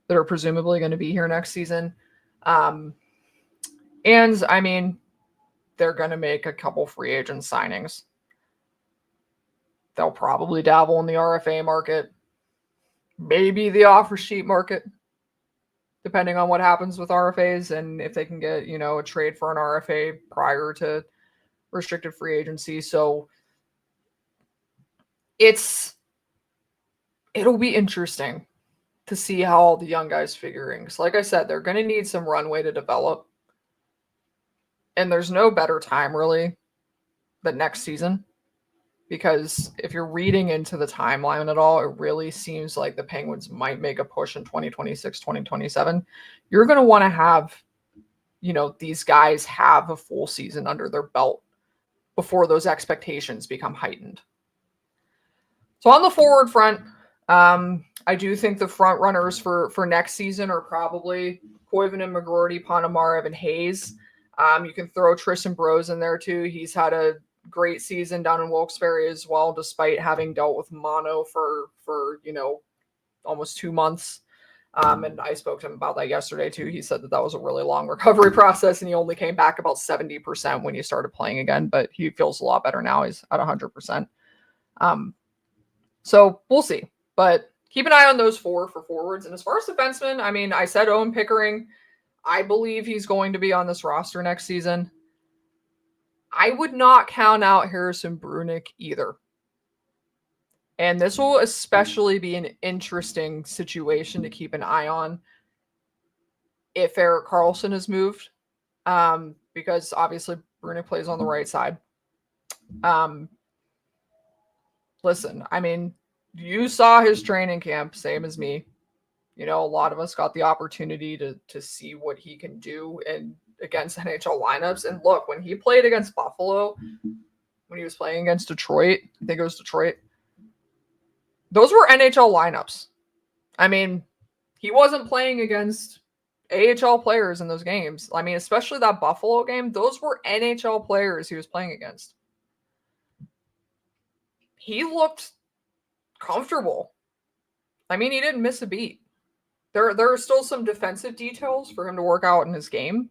that are presumably going to be here next season. And I mean, they're going to make a couple free agent signings. They'll probably dabble in the RFA market, maybe the offer sheet market, depending on what happens with RFAs and if they can get, you know, a trade for an RFA prior to restricted free agency. So it'll be interesting. to see how all the young guys figuring. So like I said, they're going to need some runway to develop. And there's no better time really than next season. Because if you're reading into the timeline at all, it really seems like the Penguins might make a push in 2026, 2027. You're going to want to have, these guys have a full season under their belt before those expectations become heightened. So on the forward front, I do think the front runners for next season are probably Koivunen, McGroarty, Ponomarev, and Hayes. You can throw Tristan Brose in there too. He's had a great season down in Wilkes-Barre as well, despite having dealt with mono for almost 2 months. And I spoke to him about that yesterday too. He said that was a really long recovery process, and he only came back about 70% when he started playing again. But he feels a lot better now. He's at 100%. So we'll see. But keep an eye on those four for forwards. And as far as defensemen, I mean, I said Owen Pickering. I believe he's going to be on this roster next season. I would not count out Harrison Brunick either. And this will especially be an interesting situation to keep an eye on if Erik Karlsson is moved, because obviously Brunick plays on the right side. Listen, I mean, you saw his training camp, same as me. A lot of us got the opportunity to see what he can do against NHL lineups. And look, when he played against Buffalo, when he was playing against Detroit, I think it was Detroit, those were NHL lineups. I mean, he wasn't playing against AHL players in those games. I mean, especially that Buffalo game, those were NHL players he was playing against. He looked comfortable. I mean, he didn't miss a beat. There are still some defensive details for him to work out in his game.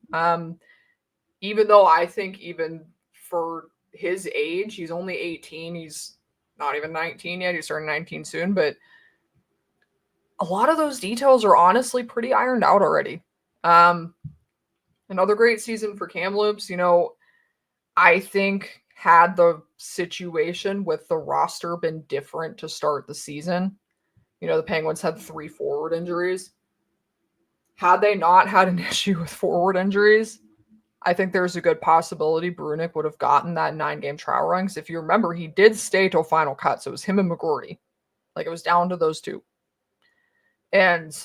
Even though I think even for his age, he's only 18. He's not even 19 yet. He's turning 19 soon. But a lot of those details are honestly pretty ironed out already. Another great season for Kamloops. I think had the situation with the roster been different to start the season, the Penguins had 3 forward injuries. Had they not had an issue with forward injuries, I think there's a good possibility Brunick would have gotten that 9-game trial run. If you remember, he did stay till final cut. So it was him and McGroarty. Like, it was down to those two. And,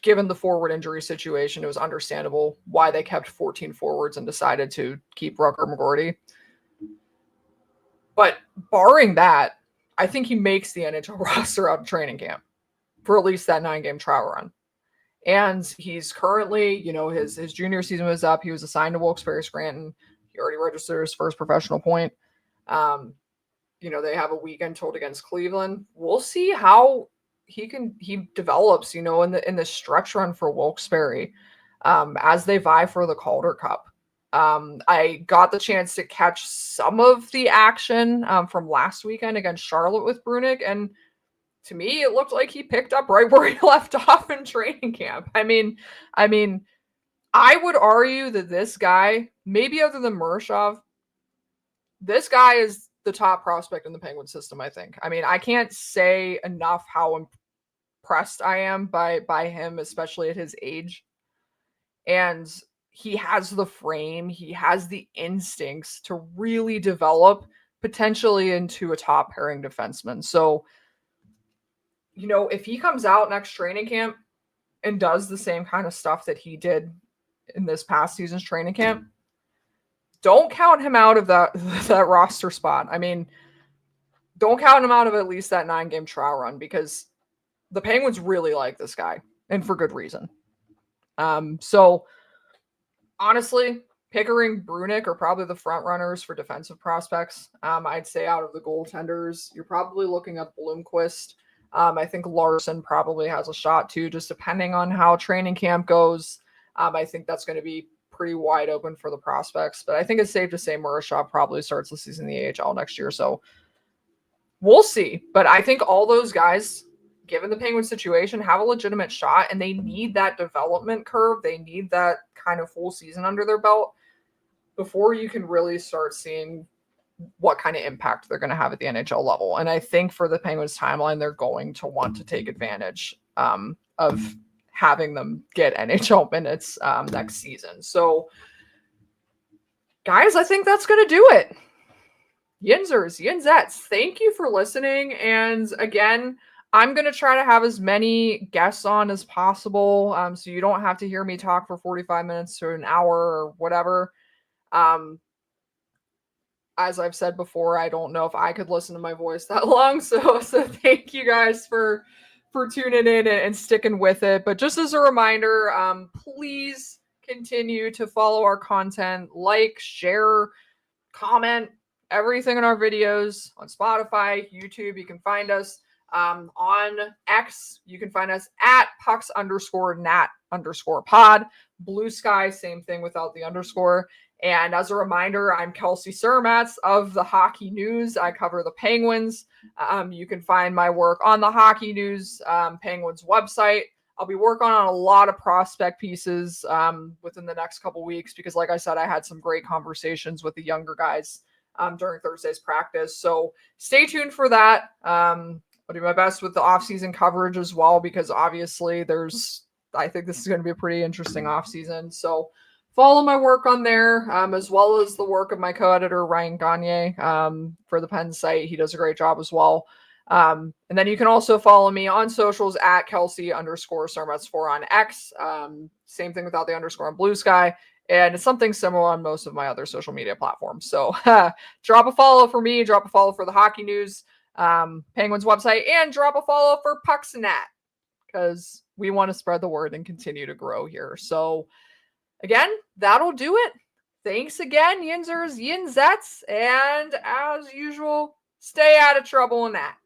given the forward injury situation, it was understandable why they kept 14 forwards and decided to keep Rutger McGroarty. But barring that, I think he makes the NHL roster out of training camp for at least that 9-game trial run. And he's currently, his junior season was up. He was assigned to Wilkes-Barre Scranton. He already registered his first professional point. They have a weekend told against Cleveland. We'll see how he develops, in the stretch run for Wilkes-Barre as they vie for the Calder Cup. I got the chance to catch some of the action from last weekend against Charlotte with Brunick, and to me, it looked like he picked up right where he left off in training camp. I mean, I would argue that this guy, maybe other than Murashov, this guy is the top prospect in the Penguin system, I think. I mean, I can't say enough how impressed I am by him, especially at his age. And he has the frame, he has the instincts to really develop potentially into a top pairing defenseman. So, if he comes out next training camp and does the same kind of stuff that he did in this past season's training camp, don't count him out of that roster spot. I mean, don't count him out of at least that 9-game trial run, because the Penguins really like this guy, and for good reason. So honestly, Pickering, Brunick are probably the front runners for defensive prospects. I'd say out of the goaltenders, you're probably looking at Blomqvist. I think Larson probably has a shot too, just depending on how training camp goes. I think that's going to be pretty wide open for the prospects, but I think it's safe to say Murashov probably starts the season in the AHL next year. So we'll see. But I think all those guys, given the Penguin situation, have a legitimate shot, and they need that development curve. They need that kind of full season under their belt before you can really start seeing what kind of impact they're going to have at the NHL level. And I think for the Penguins timeline, they're going to want to take advantage of having them get NHL minutes next season. So, guys, I think that's going to do it. Yinzers, Yinzettes, thank you for listening. And again, I'm going to try to have as many guests on as possible, so you don't have to hear me talk for 45 minutes to an hour or whatever. As I've said before, I don't know if I could listen to my voice that long. So thank you guys for tuning in and sticking with it. But just as a reminder, please continue to follow our content, like, share, comment, everything in our videos on Spotify, YouTube. You can find us on X. You can find us at pucks_nat_pod. Blue Sky, same thing without the underscore. And as a reminder, I'm Kelsey Surmacz of the Hockey News. I cover the Penguins. You can find my work on the Hockey News Penguins website. I'll be working on a lot of prospect pieces within the next couple weeks because, like I said, I had some great conversations with the younger guys during Thursday's practice. So stay tuned for that. I'll do my best with the off-season coverage as well because obviously I think this is going to be a pretty interesting off-season. So follow my work on there, as well as the work of my co-editor, Ryan Gagne, for the Penn site. He does a great job as well. And then you can also follow me on socials at Kelsey_Surmacz4 on X. Same thing without the underscore on Blue Sky. And it's something similar on most of my other social media platforms. So drop a follow for me, drop a follow for the Hockey News, Penguins website, and drop a follow for PucksNat because we want to spread the word and continue to grow here. So again, that'll do it. Thanks again, Yinzers, Yinzettes, and as usual, stay out of trouble in that.